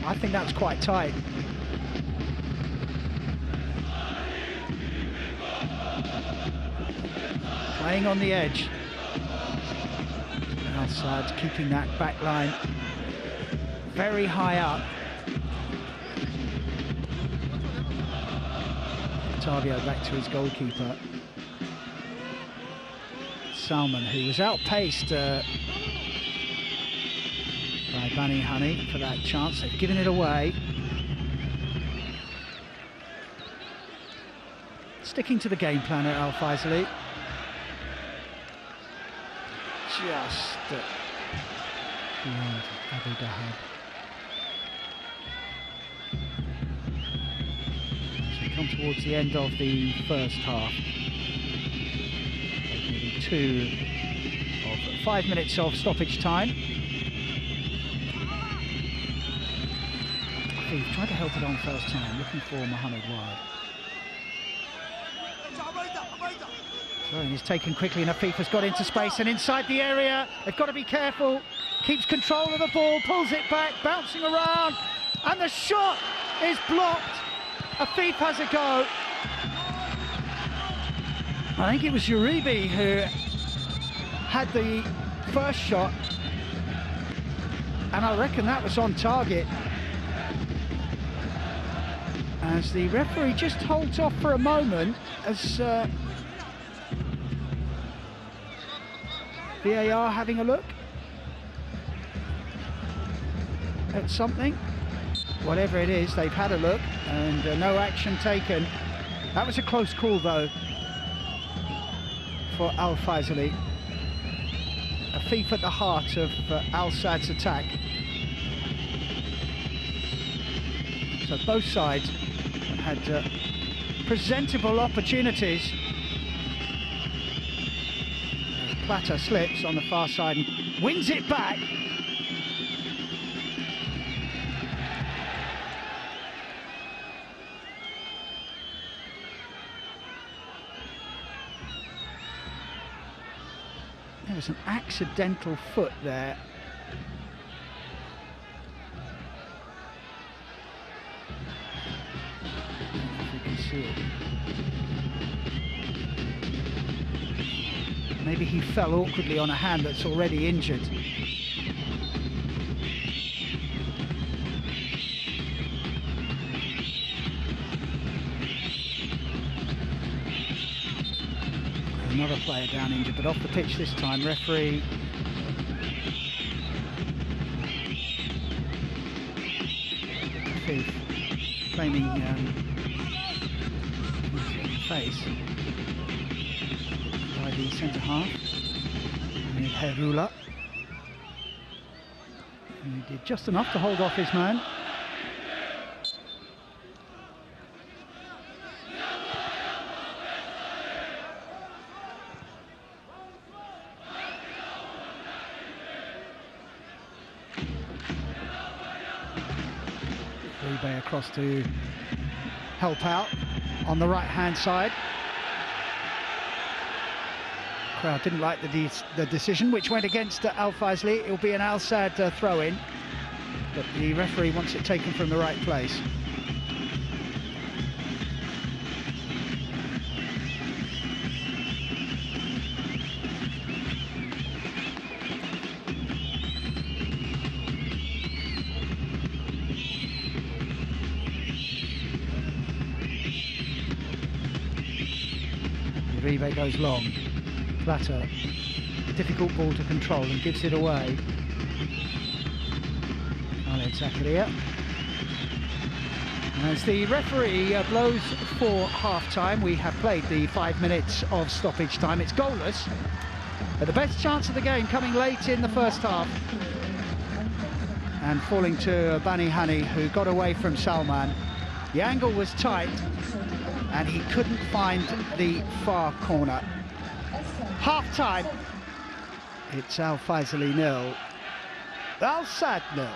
I think that's quite tight. Playing on the edge. Al-Sadd keeping that back line very high up. Ottavio back to his goalkeeper. Salman, who was outpaced by Bani Hani for that chance. They've given it away. Sticking to the game plan at Al Faisaly. Just beyond Abu Dahab. So we come towards the end of the first half. Nearly 5 minutes of stoppage time. He's tried to help it on first time, looking for Mohammed wide. Throwing is taken quickly, and Afifa's got into space and inside the area. They've got to be careful. Keeps control of the ball, pulls it back, bouncing around, and the shot is blocked. Afif has a go. I think it was Uribe who had the first shot, and I reckon that was on target. As the referee just holds off for a moment as VAR having a look at something. Whatever it is, they've had a look and no action taken. That was a close call though for Al Faisaly. Afif at the heart of Al-Sadd's attack. So both sides had presentable opportunities. Plata slips on the far side and wins it back. There was an accidental foot there. I don't know if you can see it. Maybe he fell awkwardly on a hand that's already injured. Another player down injured, but off the pitch this time. Referee claiming face by the centre half, Herula. He did just enough to hold off his man. Uribe across to help out on the right hand side. Crowd didn't like the decision, which went against Al Faisaly. It will be an Al-Sadd throw-in, but the referee wants it taken from the right place. Uribe goes long. Plata, difficult ball to control and gives it away. Khaled Zakaria. As the referee blows for half-time, we have played the 5 minutes of stoppage time. It's goalless, but the best chance of the game coming late in the first half. And falling to Bani Hani, who got away from Salman. The angle was tight, and he couldn't find the far corner. Half-time, it's Al Faisaly 0, Al-Sadd 0.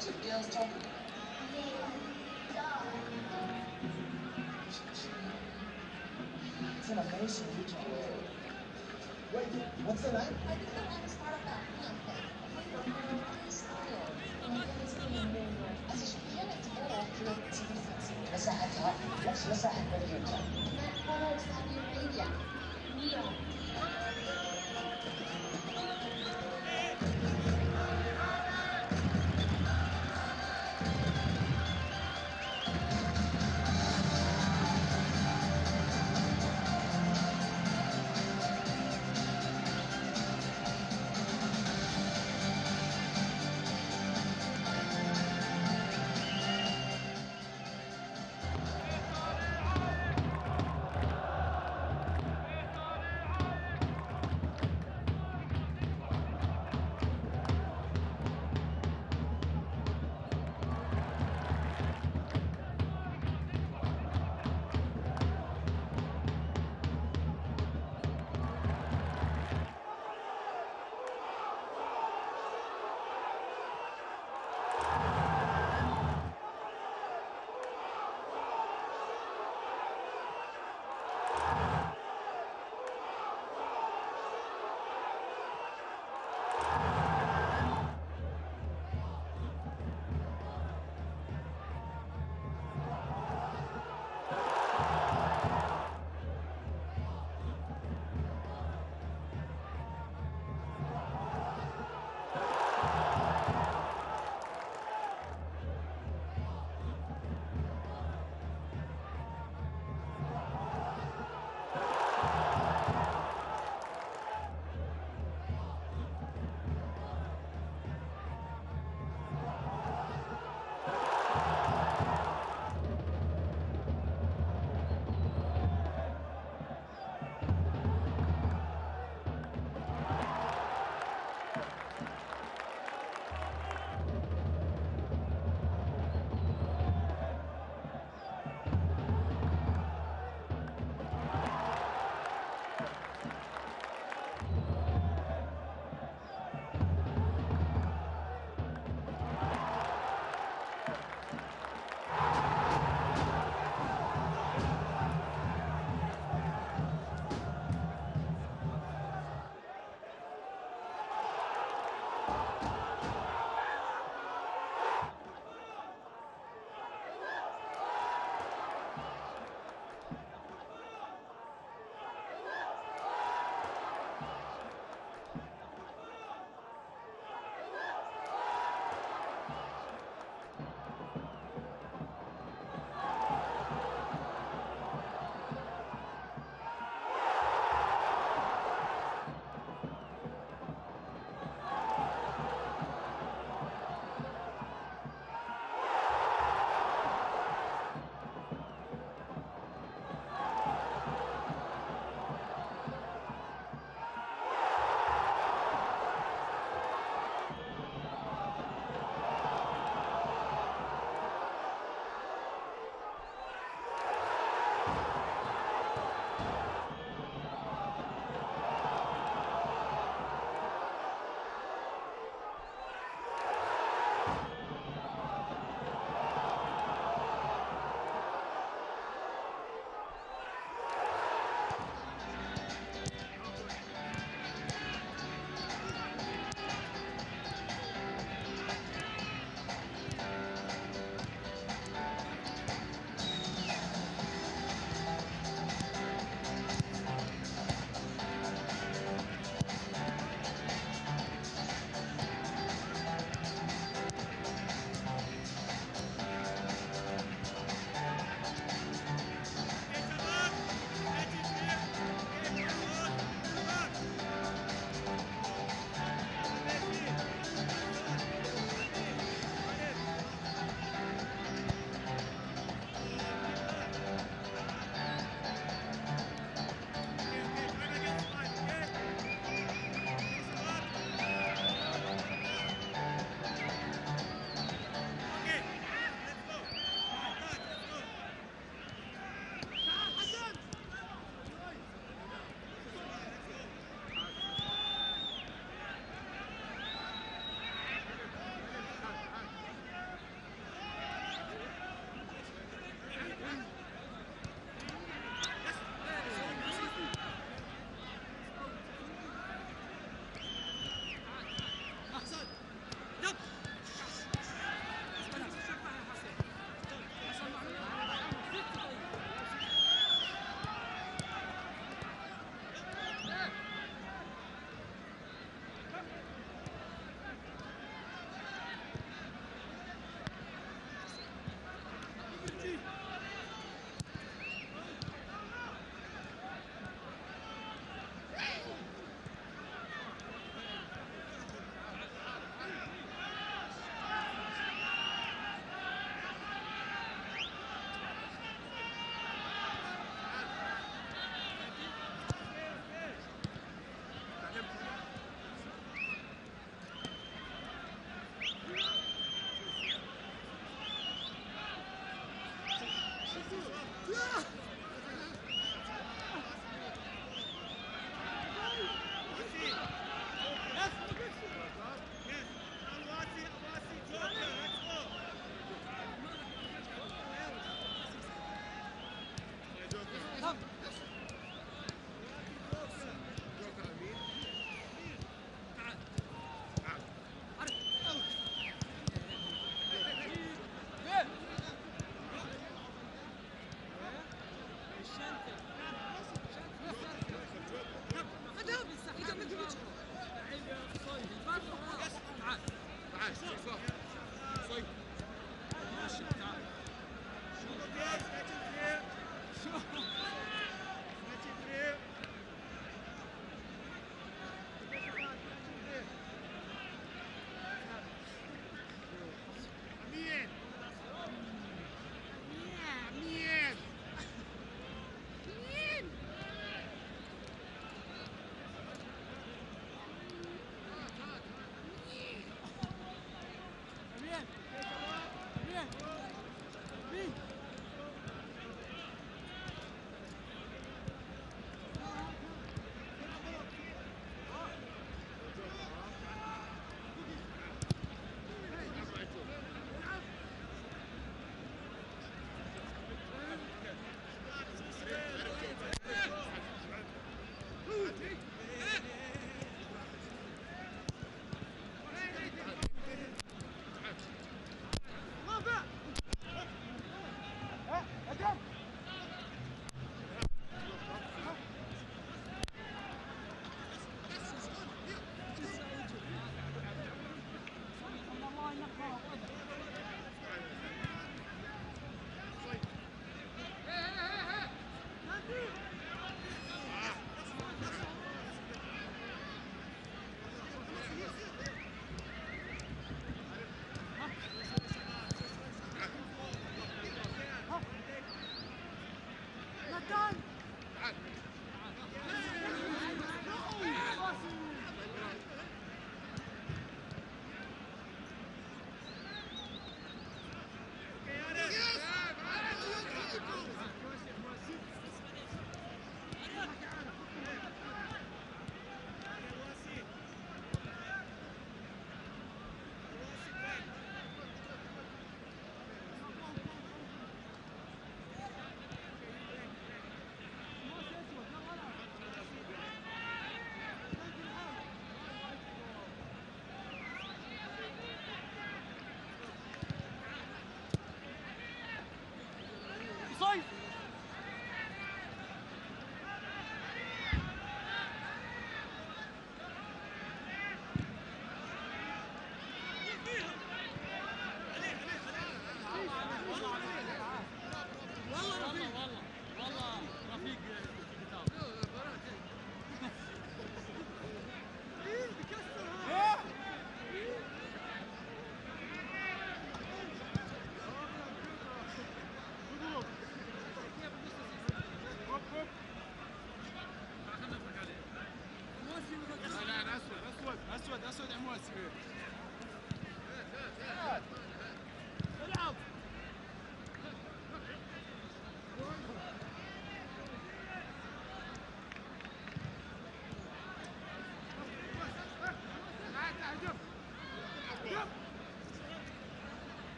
What's the name?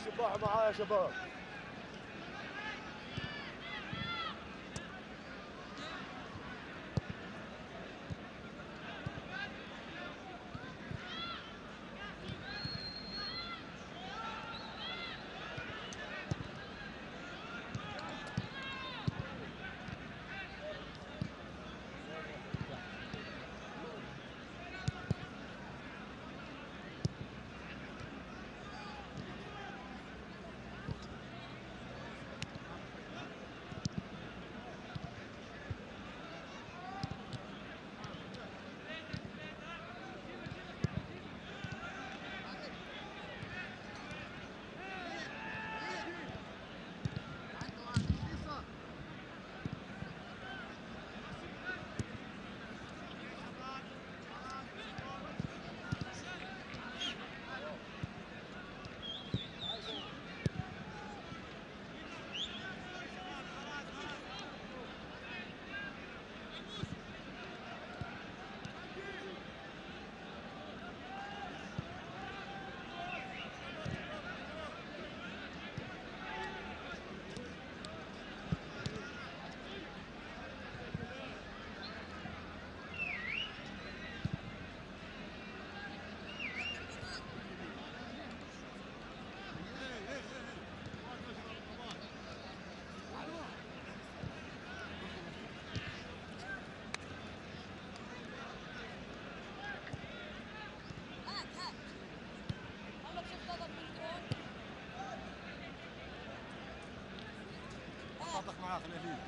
شباب معايا شباب.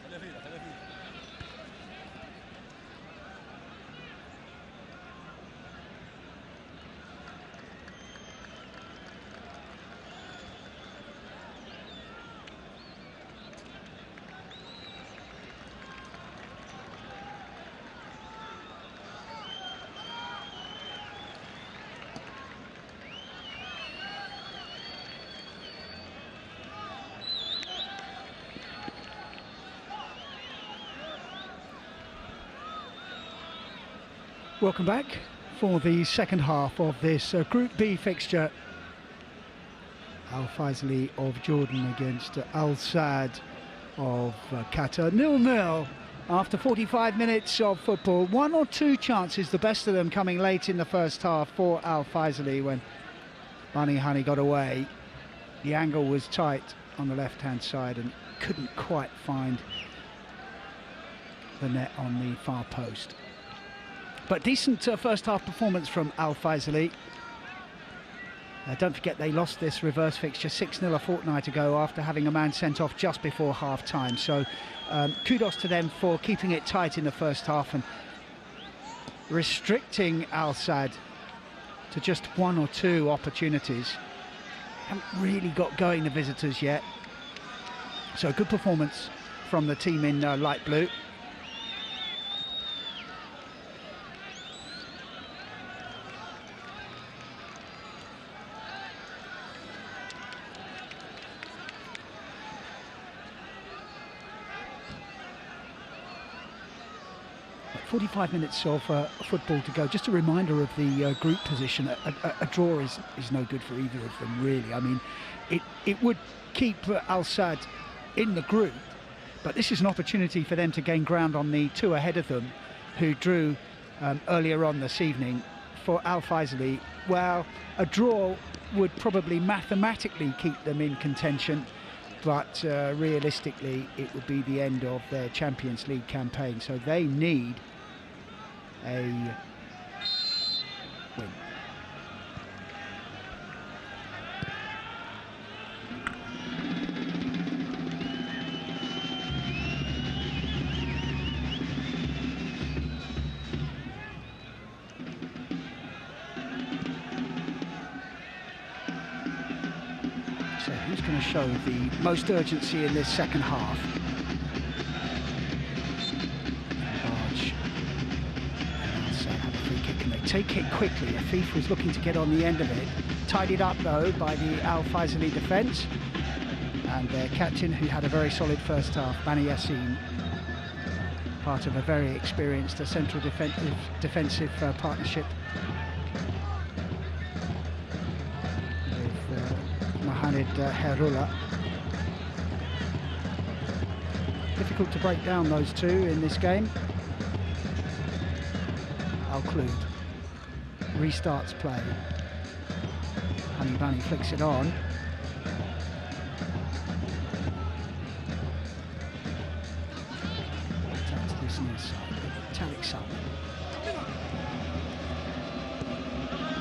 خليها فيه. Welcome back for the second half of this Group B fixture. Al Faisaly of Jordan against Al Saad of Qatar. 0-0 after 45 minutes of football. One or two chances, the best of them coming late in the first half for Al Faisaly when Bani Hani got away. The angle was tight on the left-hand side and couldn't quite find the net on the far post. But decent first half performance from Al Faisaly. Don't forget they lost this reverse fixture 6-0 a fortnight ago after having a man sent off just before half time. So kudos to them for keeping it tight in the first half and restricting Al Saad to just one or two opportunities. Haven't really got going, the visitors, yet. So good performance from the team in light blue. 45 minutes of football to go. Just a reminder of the group position. A draw is no good for either of them, really. I mean, it would keep Al Sadd in the group, but this is an opportunity for them to gain ground on the two ahead of them, who drew earlier on this evening. For Al Faisaly, well, a draw would probably mathematically keep them in contention, but realistically it would be the end of their Champions League campaign, so they need a win. So who's going to show the most urgency in this second half? Barge. Al Sadd have a free kick and they take it quickly. Afif was looking to get on the end of it. Tidied up though by the Al Faisaly defence. And their captain, who had a very solid first half, Bani Yassin, part of a very experienced central defensive partnership with Herula. Difficult to break down those two in this game. Al-Khloud restarts play. Bani flicks it on. Attacks this near side. Tariq Salman.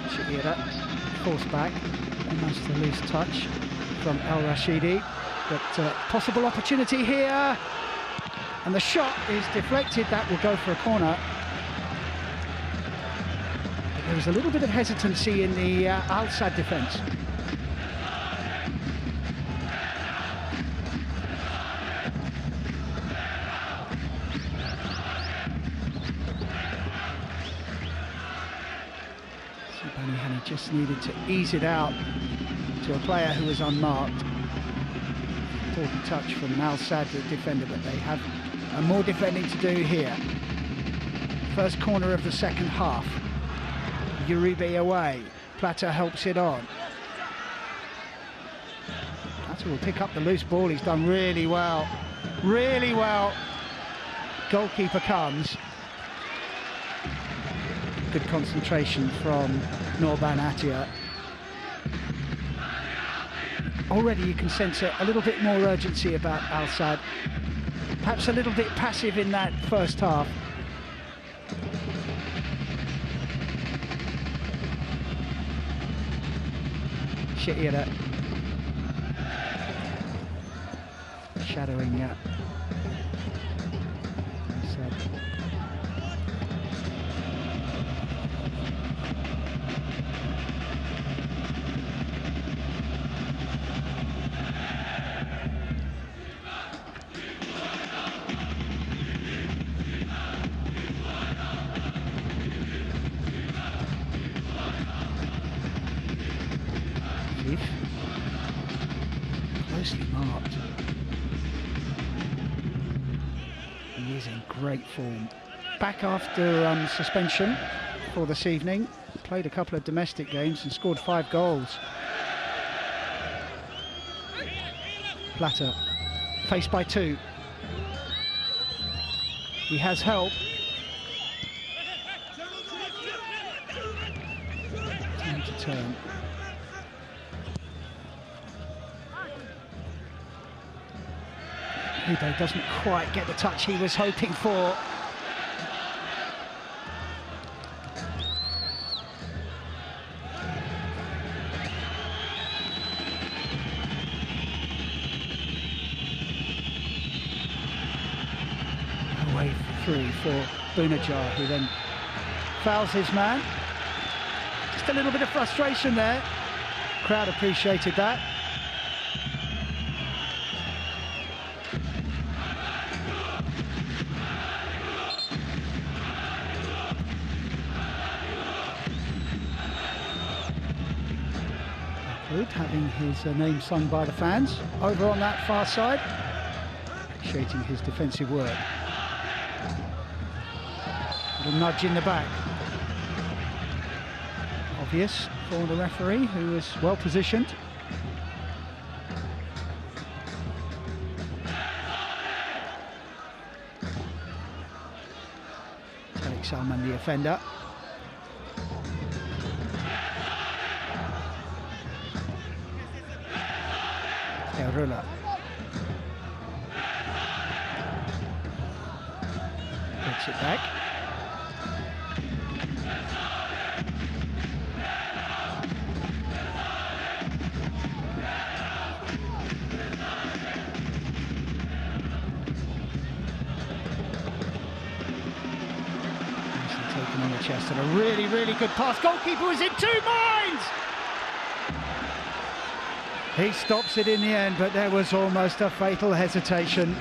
Shakira forced back. Almost a loose touch from El Rashidi, but possible opportunity here, and the shot is deflected. That will go for a corner. But there was a little bit of hesitancy in the Al Sadd defence. Bani just needed to ease it out to a player who was unmarked. Important touch from an Al Sadd defender, but they have more defending to do here. First corner of the second half. Uribe away. Plata helps it on. Plata will pick up the loose ball. He's done really well. Really well. Goalkeeper comes. Good concentration from Norban Attia. Already you can sense a little bit more urgency about Al Sadd. Perhaps a little bit passive in that first half. Shakira shadowing Sadd. Closely marked. He is in great form. Back after suspension for this evening. Played a couple of domestic games and scored 5 goals. Plata, faced by 2. He has help. Time to turn. Uribe doesn't quite get the touch he was hoping for. Away through for Bunajar, who then fouls his man. Just a little bit of frustration there. Crowd appreciated that. Having his name sung by the fans over on that far side, appreciating his defensive work. Little nudge in the back. Obvious for the referee, who is well positioned. Tariq Salman, the offender. Ruller. Gets it back. Taken on the chest and a really, really good pass. Goalkeeper was in 2 minds! He stops it in the end, but there was almost a fatal hesitation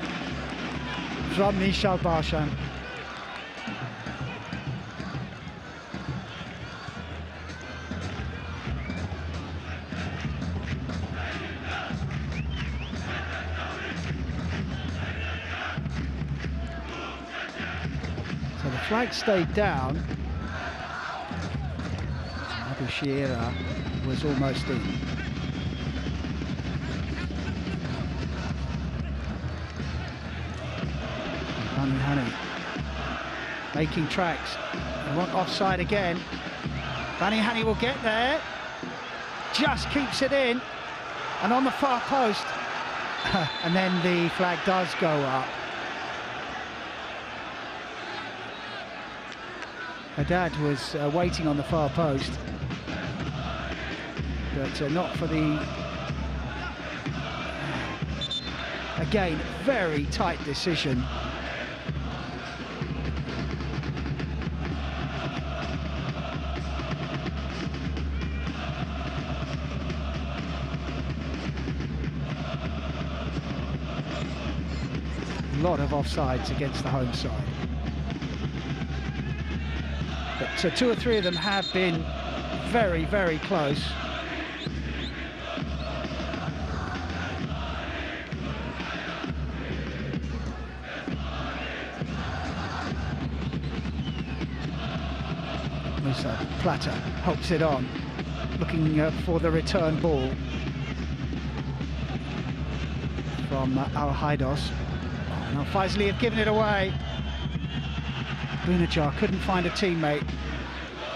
from Nishal Barshan. So the flag stayed down. Abu Shira was almost in. Honey making tracks. They want offside again. Bani Hani will get there. Just keeps it in. And on the far post. And then the flag does go up. Haddad was waiting on the far post. But not for the... Again, very tight decision. A lot of offsides against the home side. But 2 or 3 of them have been very, very close. Musa Plata helps it on, looking for the return ball from Al Haidos. Now Faisaly have given it away. Bunajar couldn't find a teammate.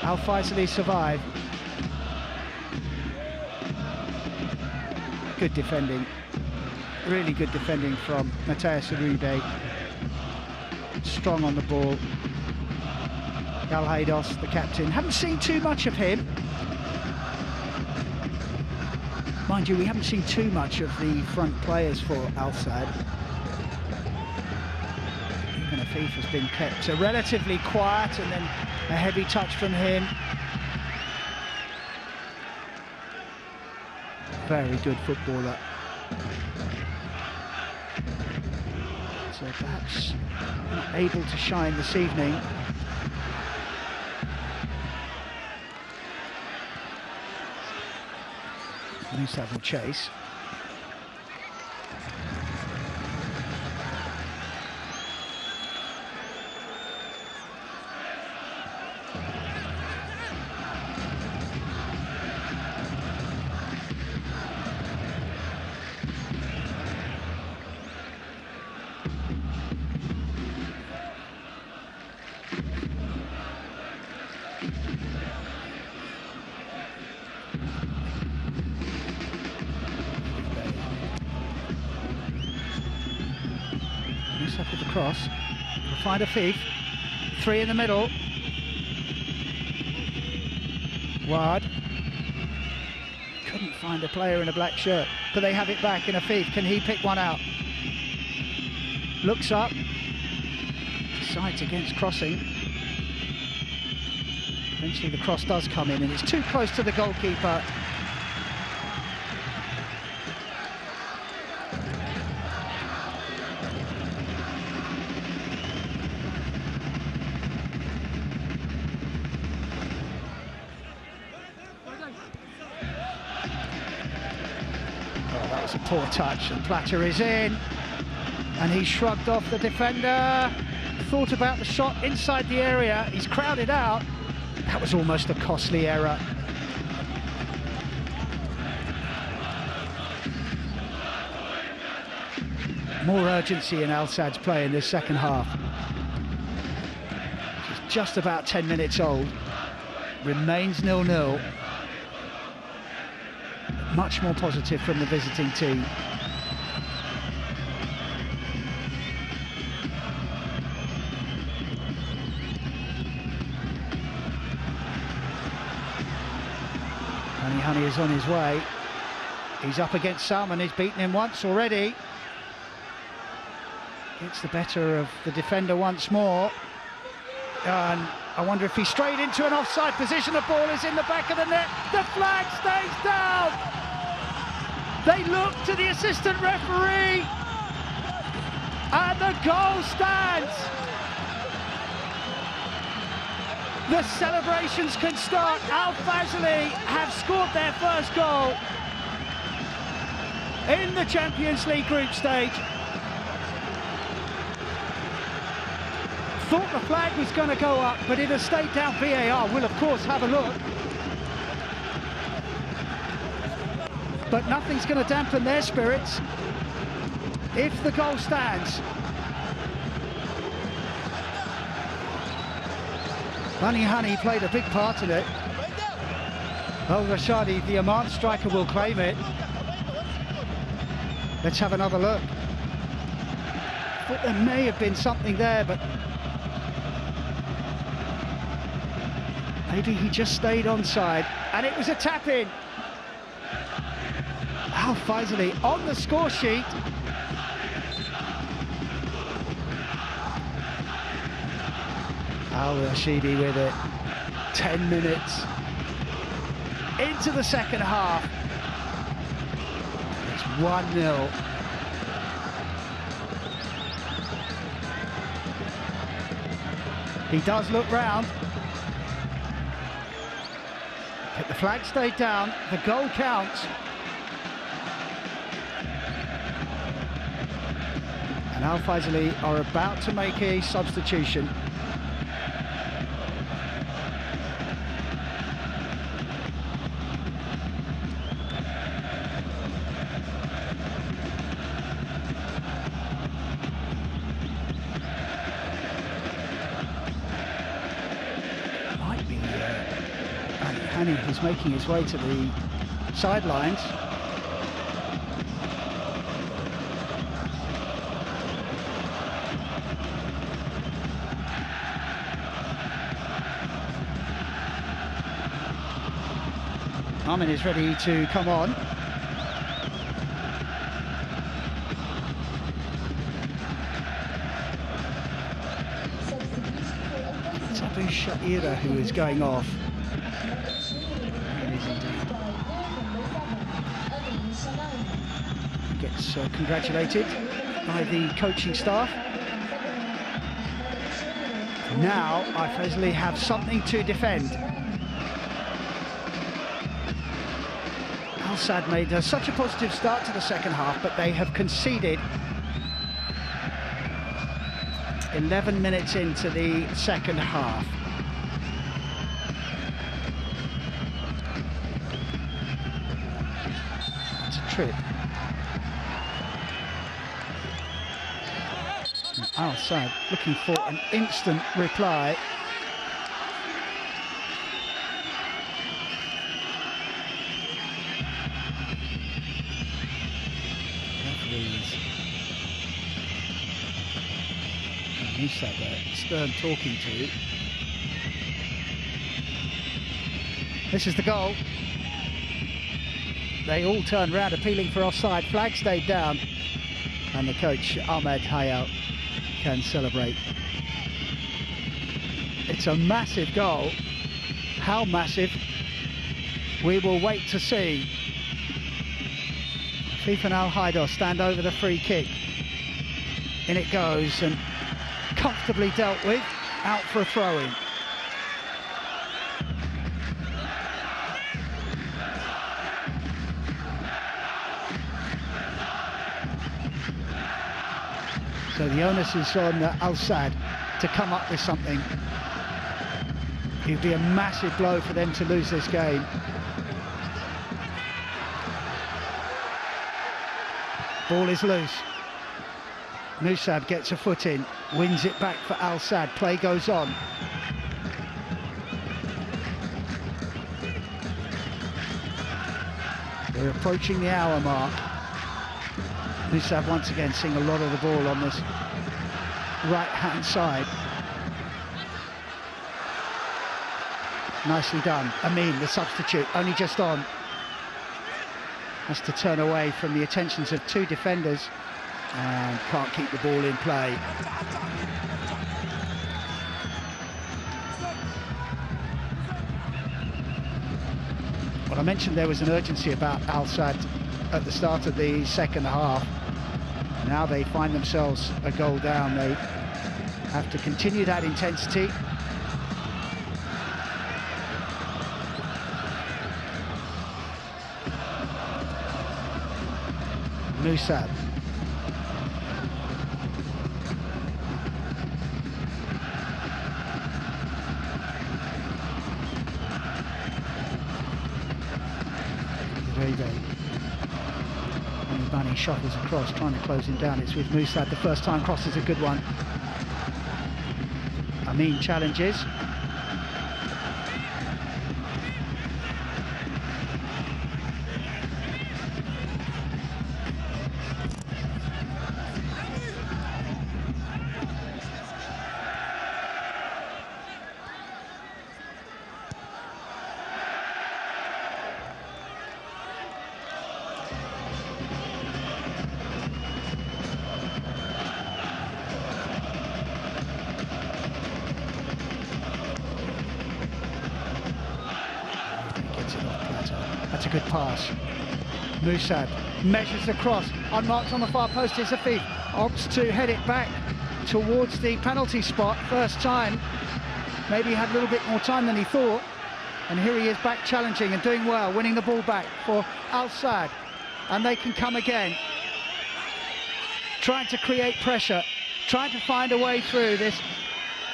Al Faisaly survived. Good defending. Really good defending from Mateus Uribe. Strong on the ball. Al Haidos, the captain. Haven't seen too much of him. Mind you, we haven't seen too much of the front players for Al Sadd. Even Afif has been kept relatively quiet, and then a heavy touch from him. Very good footballer. So perhaps not able to shine this evening. Musa will chase. Up with the cross, we'll find Afif, 3 in the middle. Ward couldn't find a player in a black shirt, but they have it back in Afif. Can he pick one out? Looks up, decides against crossing. Eventually the cross does come in, and it's too close to the goalkeeper. A poor touch, and Plata is in, and he shrugged off the defender. thought about the shot inside the area. He's crowded out. That was almost a costly error. More urgency in Al Saad's play in this second half. It's just about 10 minutes old. Remains 0-0. Much more positive from the visiting team. Honey is on his way. He's up against Salman. He's beaten him once already. Gets the better of the defender once more. And I wonder if he strayed into an offside position. The ball is in the back of the net. The flag stays down. They look to the assistant referee. And the goal stands. The celebrations can start. Al Faisaly have scored their first goal in the Champions League group stage. Thought the flag was going to go up, but it has stayed down. VAR will, of course, have a look. But nothing's going to dampen their spirits if the goal stands. Honey played a big part in it. Al Rashadi, the Oman striker, will claim it. Let's have another look. Thought there may have been something there, but maybe he just stayed onside, and it was a tap-in. Al Faisaly on the score sheet. Al Rashidi with it. 10 minutes into the second half. It's 1-0. He does look round. But the flag stayed down. The goal counts. And Al Faisaly are about to make a substitution. He's making his way to the sidelines. Ahmed is ready to come on. It's Abu Shaira who is going off. Gets congratulated by the coaching staff. Now Al Faisaly have something to defend. Al Saad made such a positive start to the second half, but they have conceded 11 minutes into the second half. It's a trip. Al Saad looking for an instant reply. Who's that there? Stern talking to. This is the goal. They all turned round appealing for offside. Flag stayed down. And the coach, Ahmed Hayal, can celebrate. It's a massive goal. How massive? We will wait to see. Fifan Al Haidar stand over the free kick. In it goes, and comfortably dealt with, out for a throw-in. So the onus is on Al Saad to come up with something. It would be a massive blow for them to lose this game. Ball is loose. Musab gets a foot in, wins it back for Al Sadd. Play goes on. We're approaching the hour mark. Musab once again seeing a lot of the ball on this right-hand side. Nicely done. Amin, the substitute, only just on. Has to turn away from the attentions of two defenders and can't keep the ball in play. Well, I mentioned there was an urgency about Al Sadd at the start of the second half. Now they find themselves a goal down. They have to continue that intensity. Musab. And Bunny shuffles across, trying to close him down. It's with Musab. The first time cross is a good one. Amin challenges. That's a good pass. Musab measures across, unmarked on the far post is Afif, opts to head it back towards the penalty spot. First time, maybe he had a little bit more time than he thought, and here he is back challenging and doing well, winning the ball back for Al Sadd, and they can come again, trying to create pressure, trying to find a way through this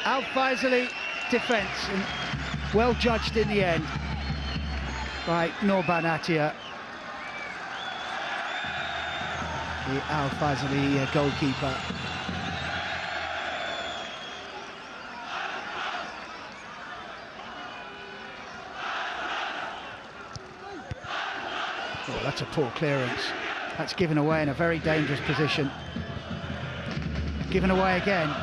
Al Faisaly defence, and well judged in the end by Norban Attia, the Al Faisaly goalkeeper. Oh, that's a poor clearance. That's given away in a very dangerous position. Given away again.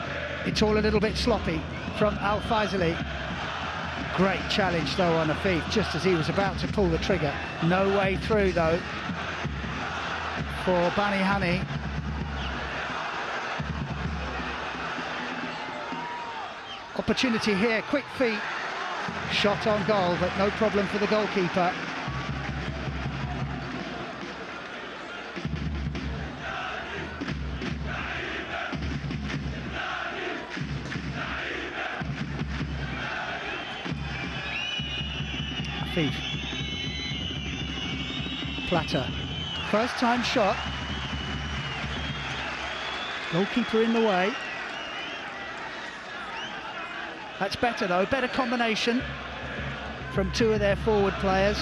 It's all a little bit sloppy from Al Faisaly. Great challenge though on Afif, just as he was about to pull the trigger. No way through though for Bani Hani. Opportunity here, quick feet, shot on goal, but no problem for the goalkeeper. Platter, first time shot, goalkeeper in the way. That's better though, better combination from two of their forward players.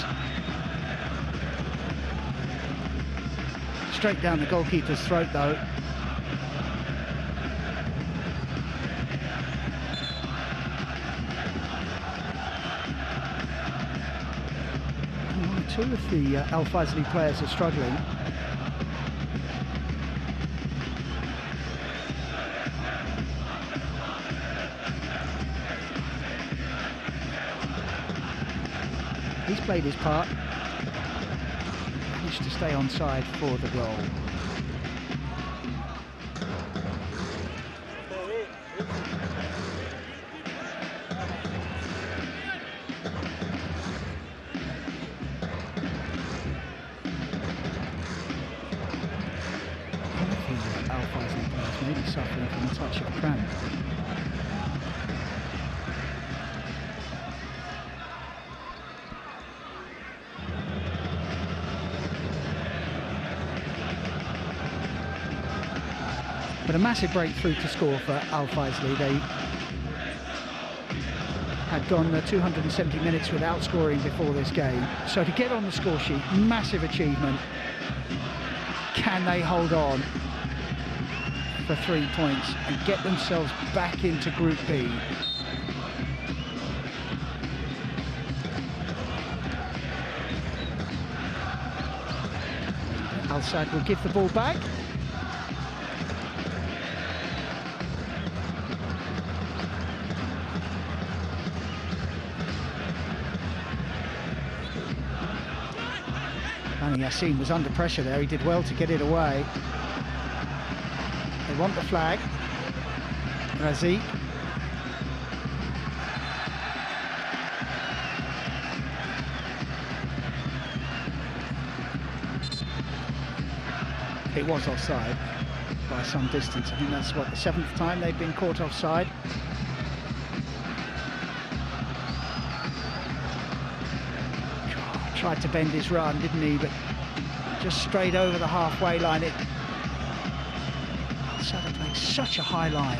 Straight down the goalkeeper's throat though. Two of the Al Faisaly players are struggling. He's played his part. Managed to stay onside for the goal. Maybe suffering from a touch of cramp. But a massive breakthrough to score for Al Faisaly. They had gone 270 minutes without scoring before this game. So to get on the score sheet, massive achievement. Can they hold on for 3 points and get themselves back into Group B? Al-Sadd will give the ball back. Yassin was under pressure there. He did well to get it away. They want the flag. Razik. It was offside by some distance. I think that's what, the 7th time they've been caught offside. Tried to bend his run, didn't he? But just straight over the halfway line. Al-Sadd playing such a high line.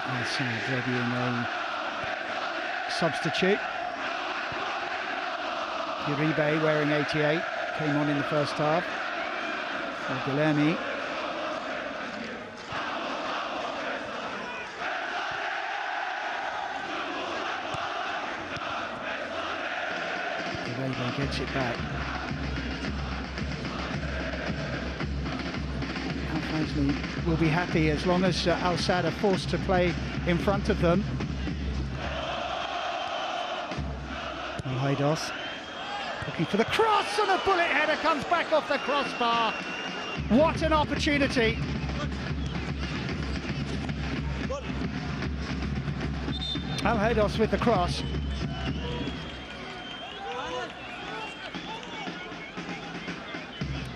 Al-Sadd readying a substitute. Uribe, wearing 88, came on in the first half for Guilherme. Uribe gets it back. Faisaly will be happy as long as Al-Sadd are forced to play in front of them. Al-Haidos looking for the cross, and a bullet header comes back off the crossbar. What an opportunity. Al-Haidos with the cross.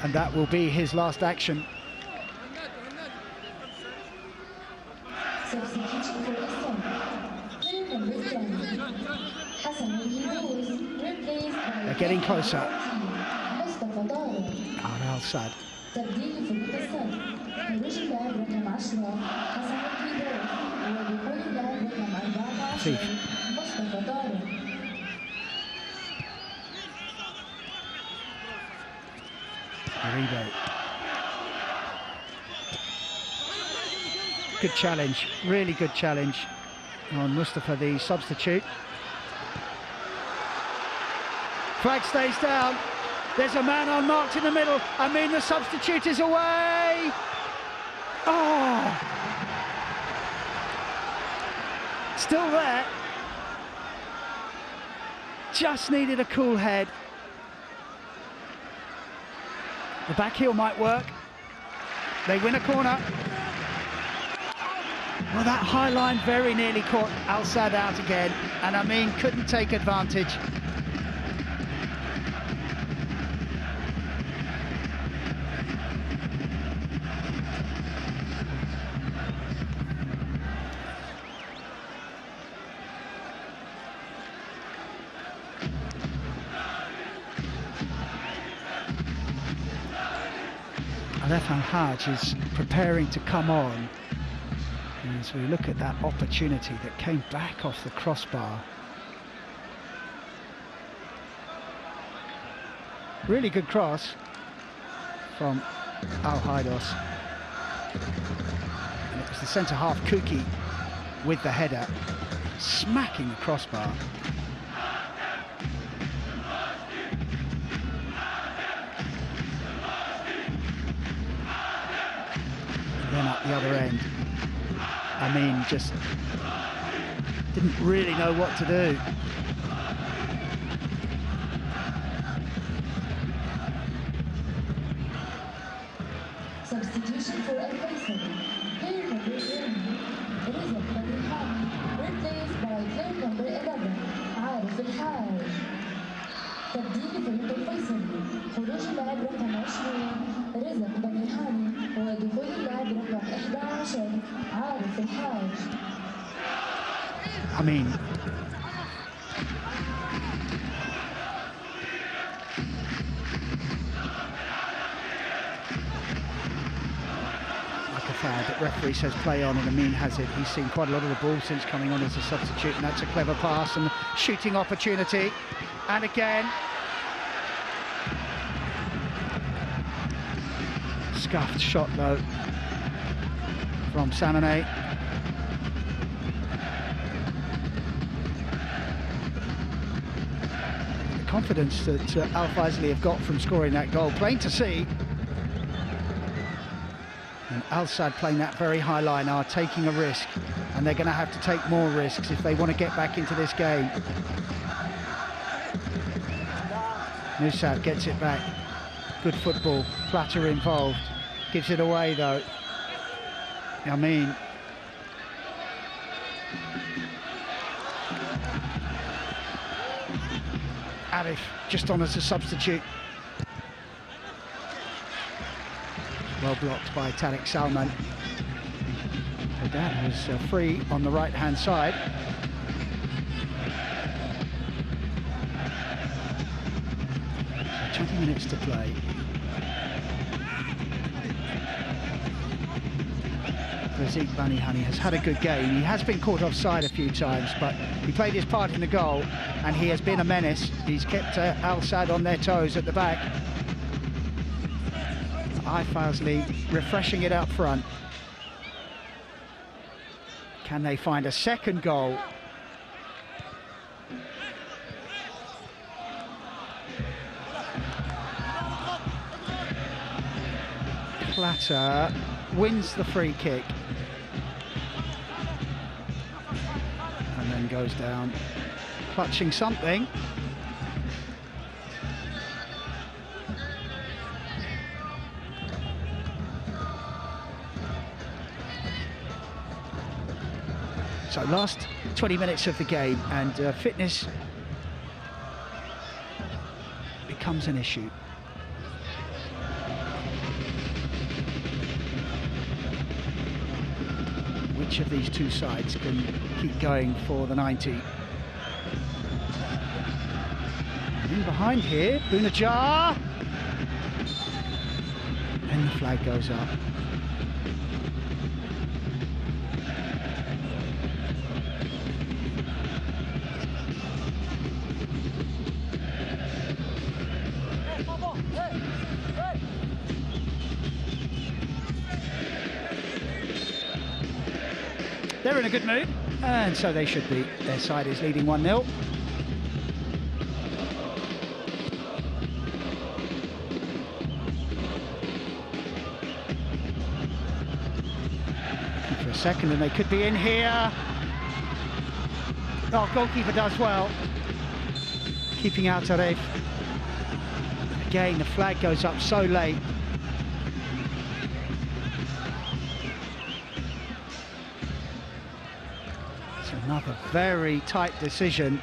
And that will be his last action. They're getting closer. Al-Sadd. Uribe. Good challenge, really good challenge on Mustafa, the substitute. Flag stays down. There's a man unmarked in the middle. I mean, the substitute is away. Oh! Still there. Just needed a cool head. The back heel might work. They win a corner. Well, that high line very nearly caught Al-Sadd out again. And I mean, couldn't take advantage. Al-Hajj is preparing to come on. And as we look at that opportunity that came back off the crossbar. Really good cross from Al-Haidos. And it was the centre-half Kuki with the header, smacking the crossbar. Then up the other end. I mean, just didn't really know what to do. Substitution for Faisaly. Player number 11, Reza Bani, replaced by player number 11, عارف الحاج. تبديل فريق الفيصلي، خروج اللاعب رقم 20 رزق بني هاني ودخول اللاعب رقم 11 عارف الحاج. I mean, the referee says play on, and Amin has it. He's seen quite a lot of the ball since coming on as a substitute, and that's a clever pass and shooting opportunity. And again, scuffed shot though from Samane. The confidence that Al Faisaly have got from scoring that goal, plain to see. And Al Sadd playing that very high line are taking a risk, and they're going to have to take more risks if they want to get back into this game. Nusat gets it back. Good football. Platter involved. Gives it away though. I mean, Arif just on as a substitute. Well blocked by Tariq Salman. Haddad was free on the right-hand side. So 20 minutes to play. Razik Banihani has had a good game. He has been caught offside a few times, but he played his part in the goal, and he has been a menace. He's kept Al Sadd on their toes at the back. Faisaly refreshing it up front. Can they find a second goal? Platter wins the free kick and then goes down clutching something. So last 20 minutes of the game, and fitness becomes an issue. Which of these two sides can keep going for the 90? And in behind here, Bunajar, and the flag goes up. They're in a good mood, and so they should be. Their side is leading 1-0. For a second, and they could be in here. Oh, goalkeeper does well, keeping out Arif. Again, the flag goes up so late. Another very tight decision.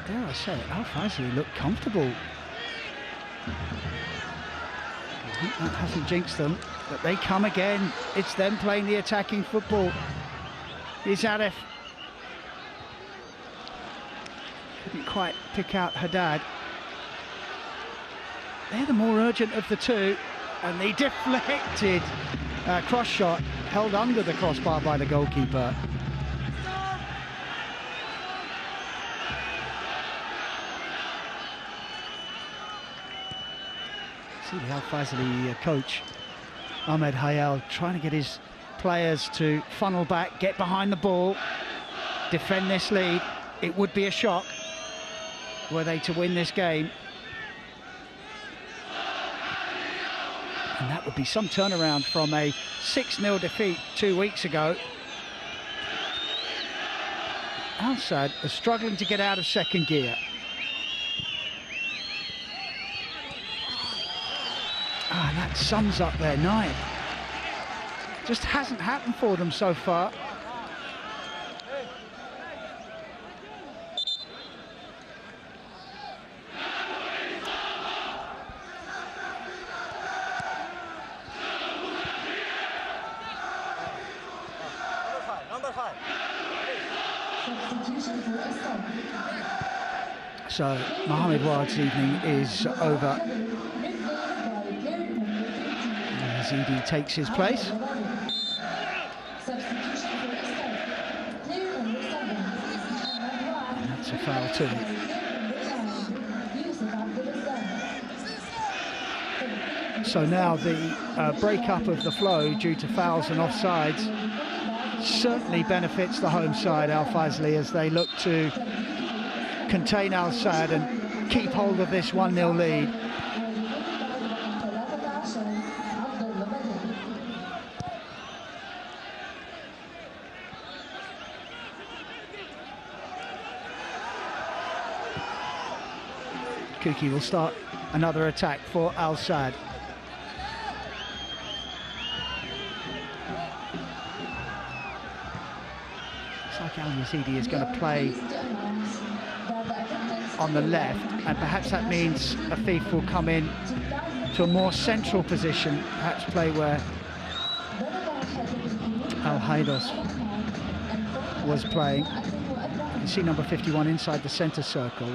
Dare I say it, Al Faisaly looked comfortable. I think that hasn't jinxed them, but they come again. It's them playing the attacking football. Here's Arif. Couldn't quite pick out Haddad. They're the more urgent of the two, and the deflected cross shot held under the crossbar by the goalkeeper. See the Al Faisaly coach Ahmed Hayal trying to get his players to funnel back, get behind the ball, defend this lead. It would be a shock were they to win this game. And that would be some turnaround from a 6-0 defeat 2 weeks ago. Al Sadd are struggling to get out of second gear. And that sums up their night. Just hasn't happened for them so far. Substitution for Assad. So Mohamed Wad's evening is over. Yazidi takes his place. Substitution for Assad. Player number 7. And that's a foul too. So now the break-up of the flow due to fouls and offsides certainly benefits the home side, Al Faisaly, as they look to contain Al Sadd and keep hold of this 1-0 lead. Kuki will start another attack for Al Sadd. It's like Al Yazidi is going to play on the left, and perhaps that means Afif will come in to a more central position, perhaps play where Al Haidos was playing. You can see number 51 inside the centre circle.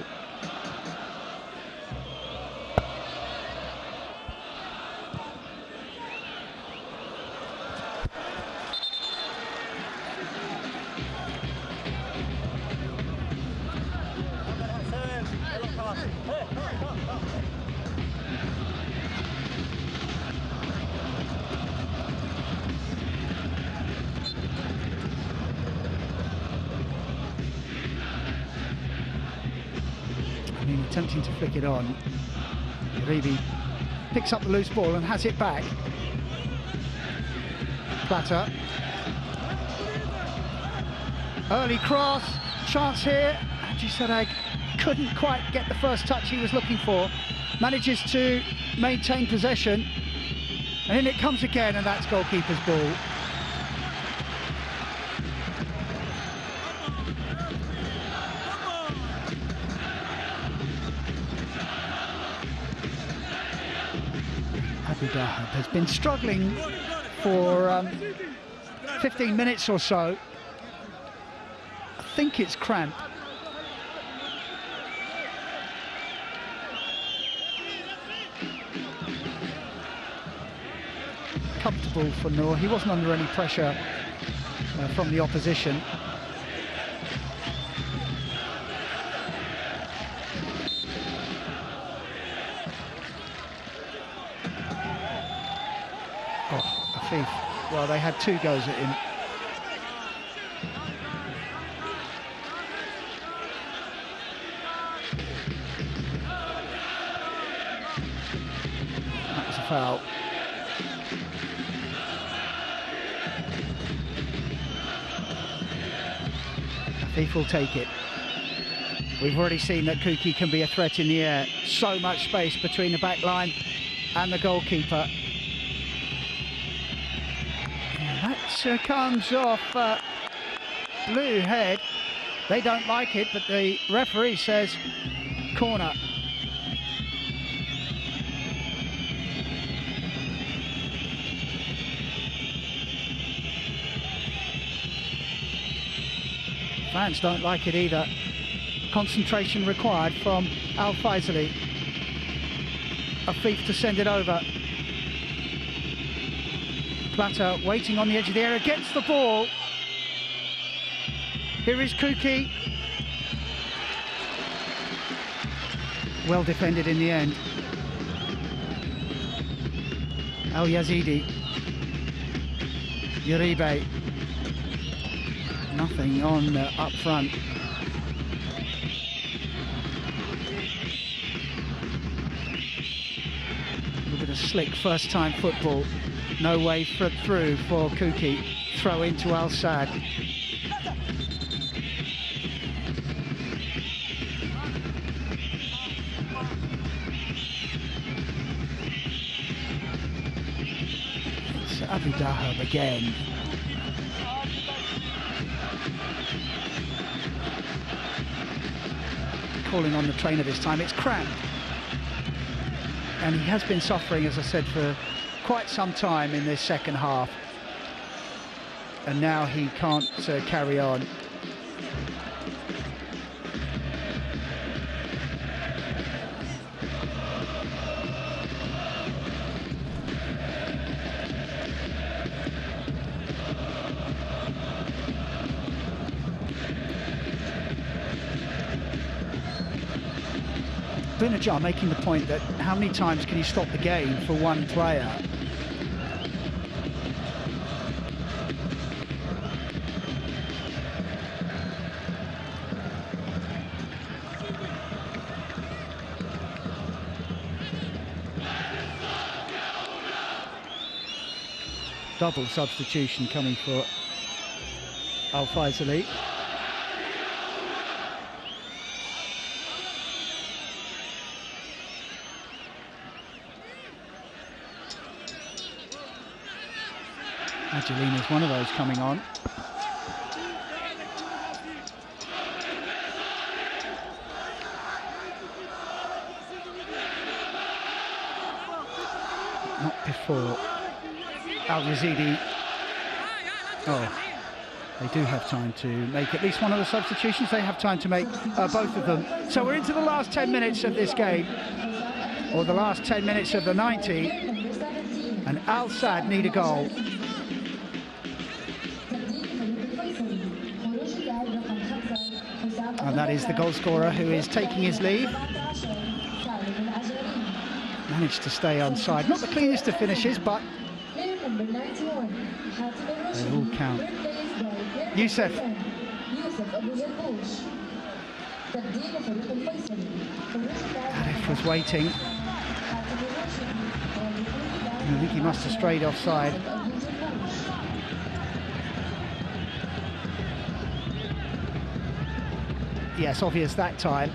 Attempting to flick it on. Uribe picks up the loose ball and has it back. Platter. Early cross, chance here. Haji Sarag couldn't quite get the first touch he was looking for. Manages to maintain possession. And in it comes again, and that's goalkeeper's ball. Dahab has been struggling for 15 minutes or so. I think it's cramp. Comfortable for Noor. He wasn't under any pressure from the opposition. Well, they had two goes at him. That was a foul. Afif will take it. We've already seen that Kuki can be a threat in the air. So much space between the back line and the goalkeeper. Comes off blue head. They don't like it, but the referee says corner. Fans don't like it either. Concentration required from Al Faisaly. Afif to send it over. Platter waiting on the edge of the area, gets the ball. Here is Kuki. Well defended in the end. Al Yazidi. Uribe. Nothing on up front. A little bit of slick first-time football. No way through for Kuki. Throw into Al Sadd. It's Abu Dahab again. Calling on the trainer this time. It's cramp. And he has been suffering, as I said, for quite some time in this second half, and now he can't carry on. Bruno Jar making the point that how many times can you stop the game for one player? Double substitution coming for Faisaly. Angelina's one of those coming on. Not before Al-Yazidi. Oh, they do have time to make at least one of the substitutions. They have time to make both of them. So we're into the last 10 minutes of this game, or the last 10 minutes of the 90, and Al Sadd need a goal. And that is the goal scorer who is taking his leave. Managed to stay onside. Not the cleanest of finishes, but they all count. Youssef. Arif was waiting. I think he must have strayed offside. Yes, obvious that time.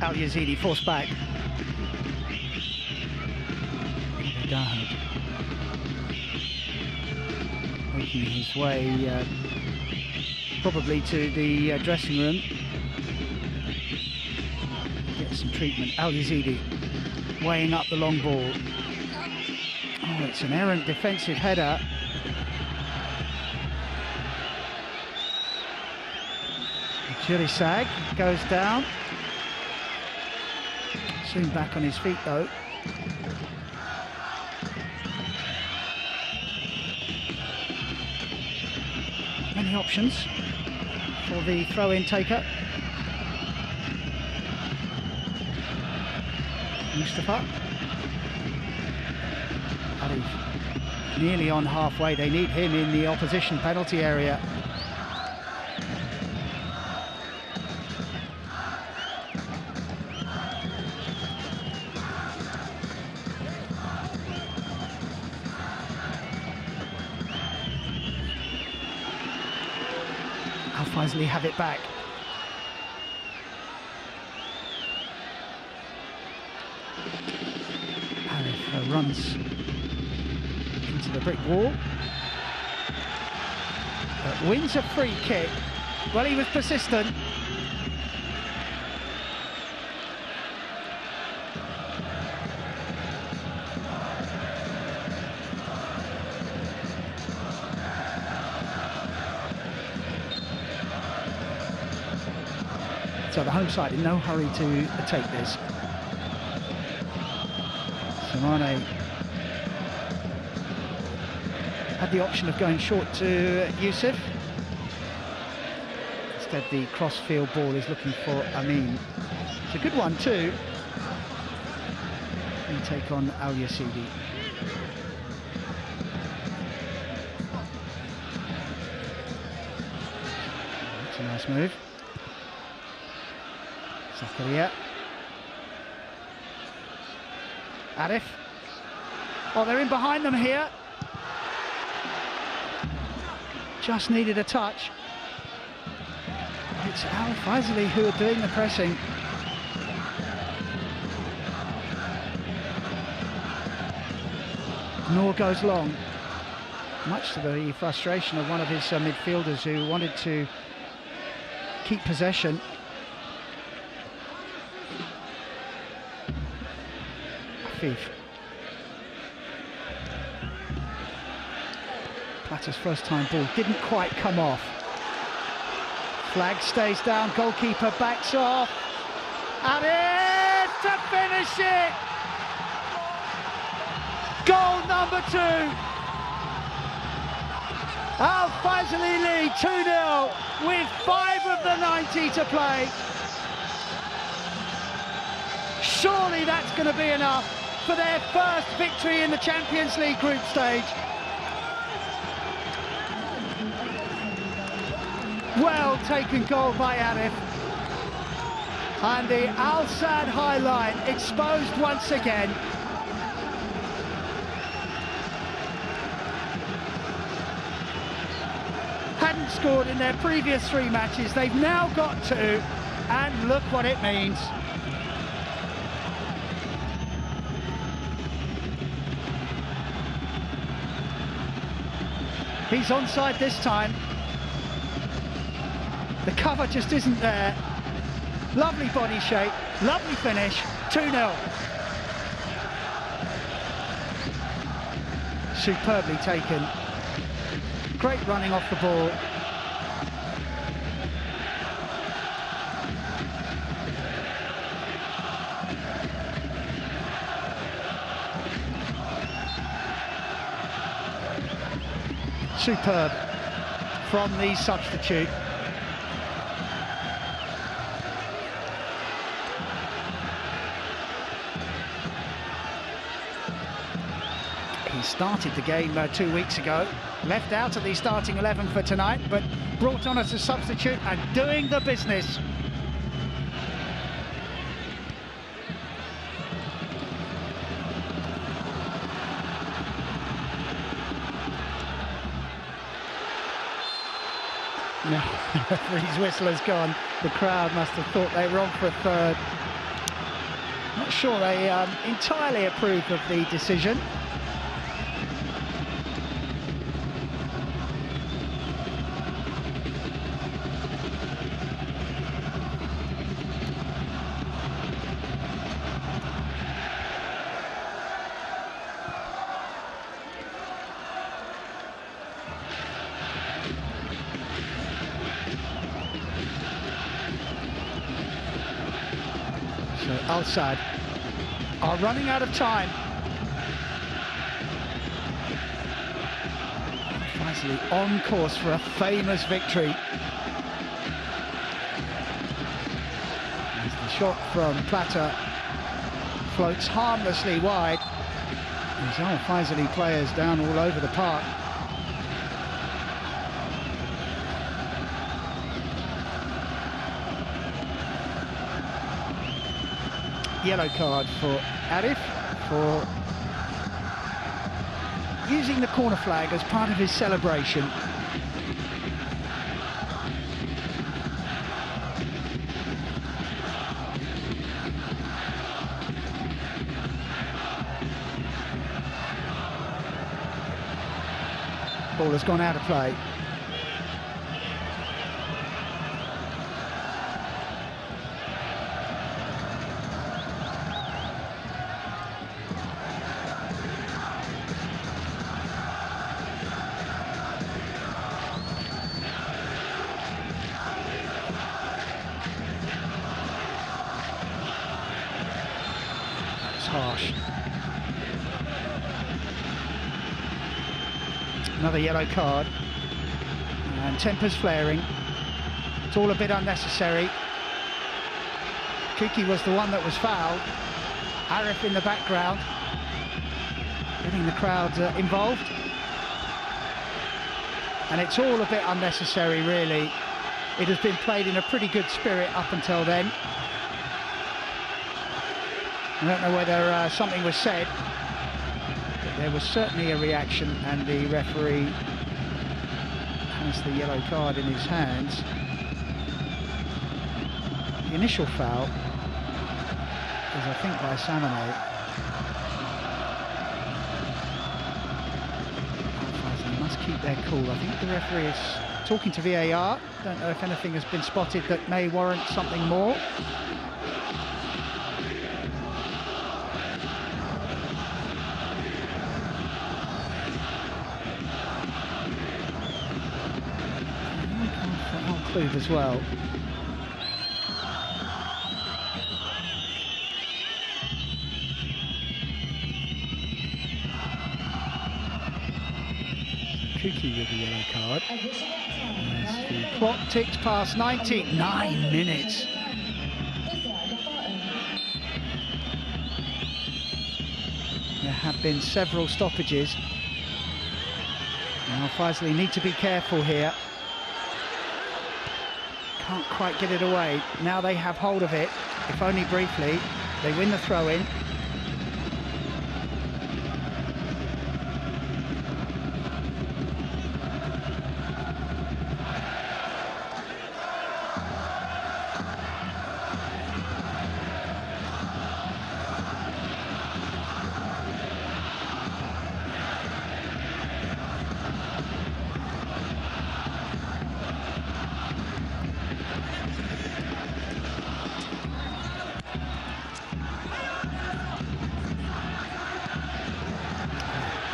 Al-Yazidi forced back. Dahad making his way probably to the dressing room. Get some treatment. Al-Yazidi weighing up the long ball. Oh, it's an errant defensive header. Chirisag goes down. Soon back on his feet though. Many options for the throw-in taker. Mustafa. Arif nearly on halfway. They need him in the opposition penalty area. Faisaly have it back. Arif runs into the brick wall. But wins a free kick. Well, he was persistent. So the home side in no hurry to take this. Samane had the option of going short to Youssef. Instead, the cross-field ball is looking for Amin. It's a good one too. We take on Al-Yazidi. That's a nice move. Zakaria. Arif. Oh, they're in behind them here. Just needed a touch. It's Faisaly who are doing the pressing. Noor goes long, much to the frustration of one of his midfielders who wanted to keep possession. Platter's first time ball didn't quite come off. Flag stays down, goalkeeper backs off. And it's to finish this it? Goal number 2. Al Faisaly lead 2-0 with 5 of the 90 to play. Surely that's going to be enough for their first victory in the Champions League group stage. Well taken goal by Arif. And the Al Sadd high line exposed once again. Hadn't scored in their previous 3 matches. They've now got 2, and look what it means. He's onside this time. The cover just isn't there. Lovely body shape, lovely finish, 2-0. Superbly taken. Great running off the ball. Superb from the substitute. He started the game 2 weeks ago, left out of the starting 11 for tonight, but brought on as a substitute and doing the business. No, the referee's whistle has gone. The crowd must have thought they were on for a third. Not sure they entirely approve of the decision. So Al Sadd are running out of time. Faisaly on course for a famous victory. As the shot from Plata floats harmlessly wide. There's Al Faisaly players down all over the park. Yellow card for Arif for using the corner flag as part of his celebration. Ball has gone out of play. Harsh. Another yellow card, and tempers flaring. It's all a bit unnecessary. Kuki was the one that was fouled. Arif in the background, getting the crowd involved, and it's all a bit unnecessary really. It has been played in a pretty good spirit up until then. I don't know whether something was said, but there was certainly a reaction, and the referee has the yellow card in his hands. The initial foul was, I think, by Samane. They must keep their cool. I think the referee is talking to VAR. Don't know if anything has been spotted that may warrant something more. As well. Kuki with the yellow card. Additional time. As the clock ticks past 90. 9 minutes. There have been several stoppages. Now Faisaly need to be careful here. Can't quite get it away. Now they have hold of it, if only briefly. They win the throw-in.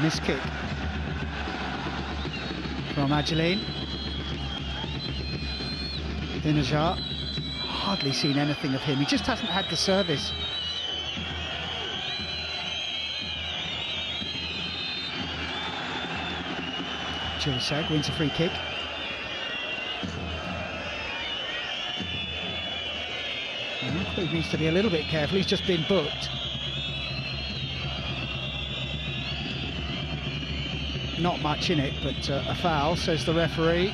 Miss kick from Ageline. Inajar, hardly seen anything of him. He just hasn't had the service. Chirisag wins a free kick. He needs to be a little bit careful. He's just been booked. Not much in it, but a foul, says the referee.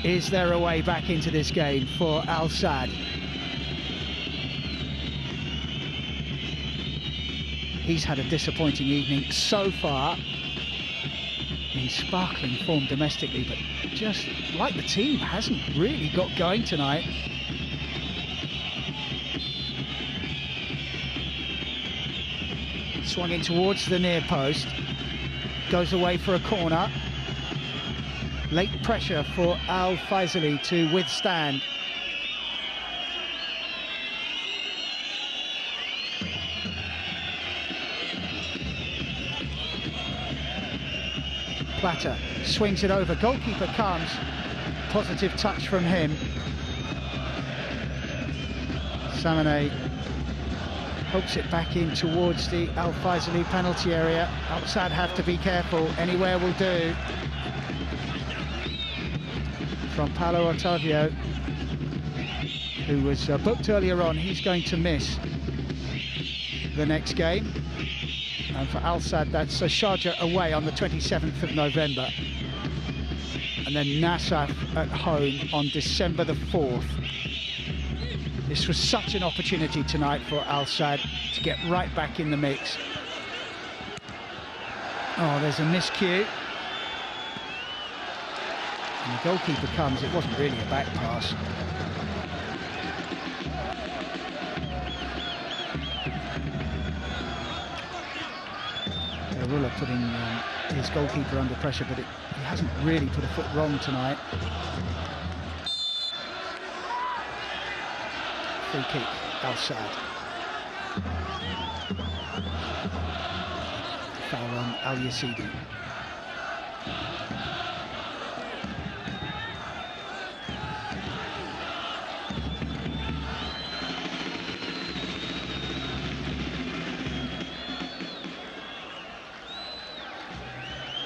Is there a way back into this game for Al Sadd? He's had a disappointing evening so far, in sparkling form domestically, but just like the team, hasn't really got going tonight. Swung in towards the near post. Goes away for a corner. Late pressure for Al Faisaly to withstand. Platter swings it over. Goalkeeper comes. Positive touch from him. Samane hooks it back in towards the Al Faisaly penalty area. Al Sadd have to be careful. Anywhere will do. From Paolo Ottavio, who was booked earlier on. He's going to miss the next game. And for Al Sadd, that's Sharjah away on the 27th of November. And then Nassaf at home on December the 4th. This was such an opportunity tonight for Al Sadd to get right back in the mix. Oh, there's a miscue. And the goalkeeper comes. It wasn't really a back pass. Arula putting his goalkeeper under pressure, but he hasn't really put a foot wrong tonight. Free kick, Al Sadd. Foul on Al Yassidi.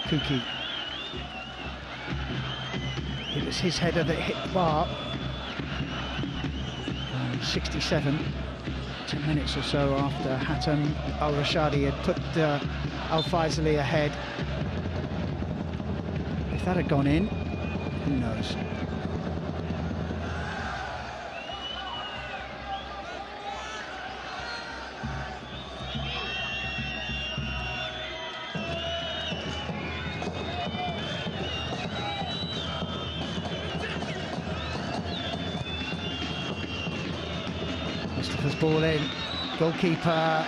Kuki. It was his header that hit the bar. 67, 10 minutes or so after Hatem Al Rashadi had put Al Faisaly ahead. If that had gone in, who knows? Ball in, goalkeeper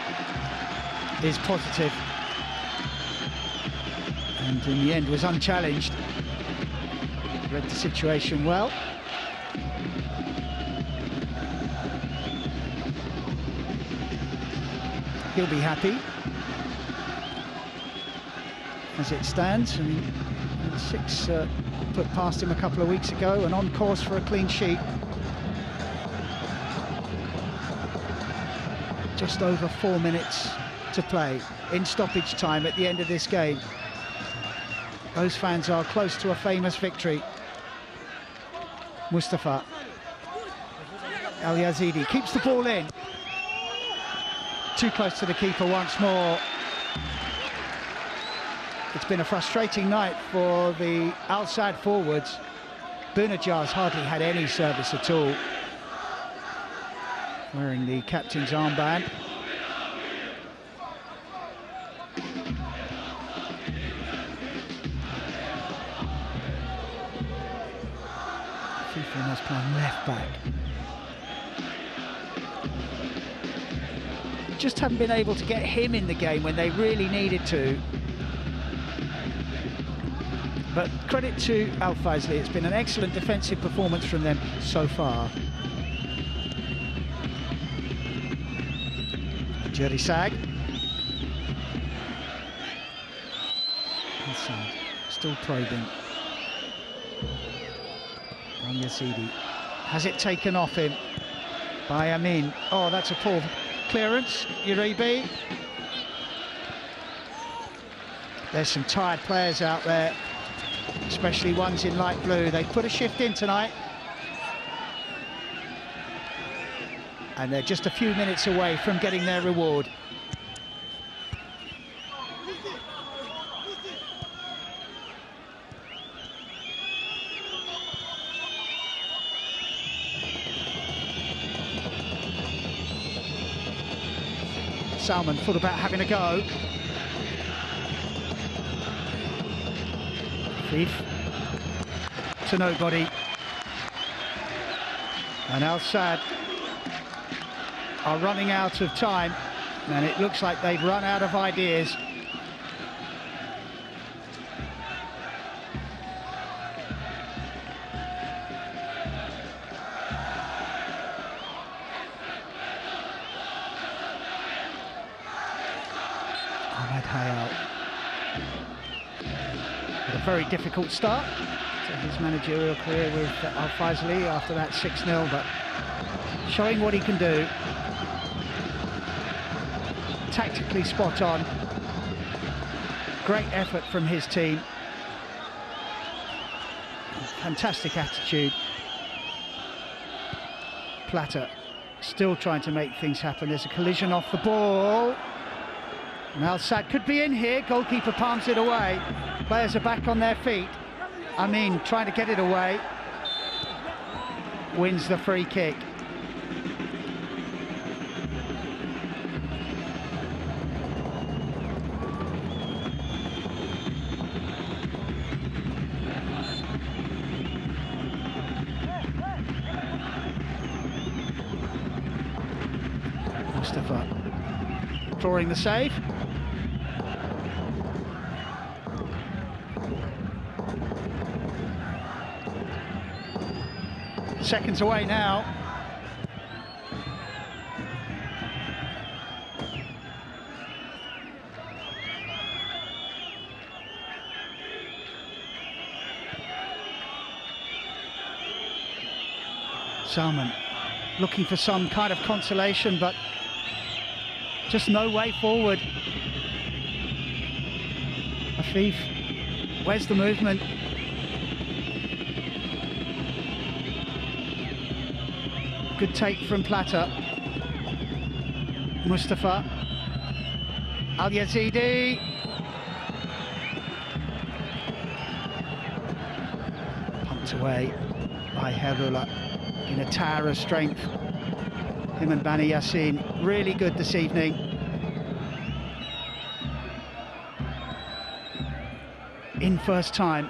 is positive, and in the end was unchallenged. Read the situation well. He'll be happy as it stands. I mean, 6 put past him a couple of weeks ago, and on course for a clean sheet. Just over 4 minutes to play in stoppage time at the end of this game. Those fans are close to a famous victory. Mustafa Al Yazidi keeps the ball in. Too close to the keeper once more. It's been a frustrating night for the Al Sadd forwards. Bounedjah's hardly had any service at all. Wearing the captain's armband. Fifi must play left back. Just haven't been able to get him in the game when they really needed to. But credit to Al Faisaly, it's been an excellent defensive performance from them so far. Jerry Sag. Inside, still probing. Yazidi has it taken off him by Amin. Oh, that's a poor clearance. Uribe. There's some tired players out there, especially ones in light blue. They put a shift in tonight, and they're just a few minutes away from getting their reward. Salman thought about having a go. Thief to nobody. And Al Sadd are running out of time, and it looks like they've run out of ideas. A very difficult start to his managerial career with Al Faisaly after that 6-0, but showing what he can do. Tactically spot on. Great effort from his team. Fantastic attitude. Plata still trying to make things happen. There's a collision off the ball. And Al Sadd could be in here. Goalkeeper palms it away. Players are back on their feet. Amin trying to get it away. Wins the free kick. Mustafa drawing the save. Seconds away now. Salman looking for some kind of consolation, but just no way forward. Afif, where's the movement? Good take from Plata. Mustafa Al Yazidi. Pumped away by Herula in a tower of strength. Him and Bani Yassin really good this evening. In first time.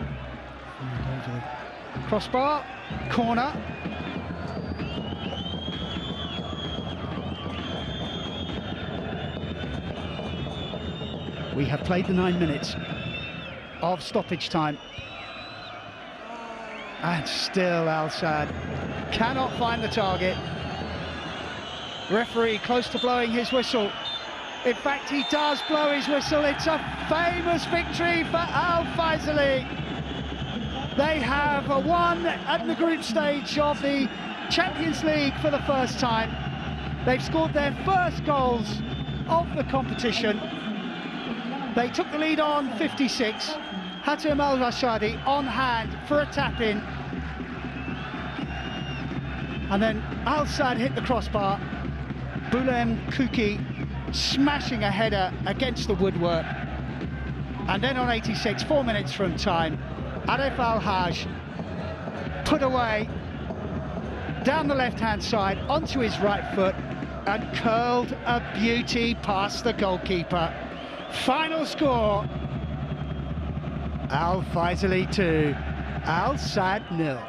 Crossbar, corner. We have played the 9 minutes of stoppage time. And still Al Sadd cannot find the target. Referee close to blowing his whistle. In fact, he does blow his whistle. It's a famous victory for Al Faisaly. They have won at the group stage of the Champions League for the first time. They've scored their first goals of the competition. They took the lead on 56, Hatem Al-Rashadi on hand for a tap-in. And then Al-Sad hit the crossbar. Boulem Kuki smashing a header against the woodwork. And then on 86, 4 minutes from time, Aref Al-Haj put away down the left-hand side onto his right foot and curled a beauty past the goalkeeper. Final score, Al Faisaly 2, Al Sad 0.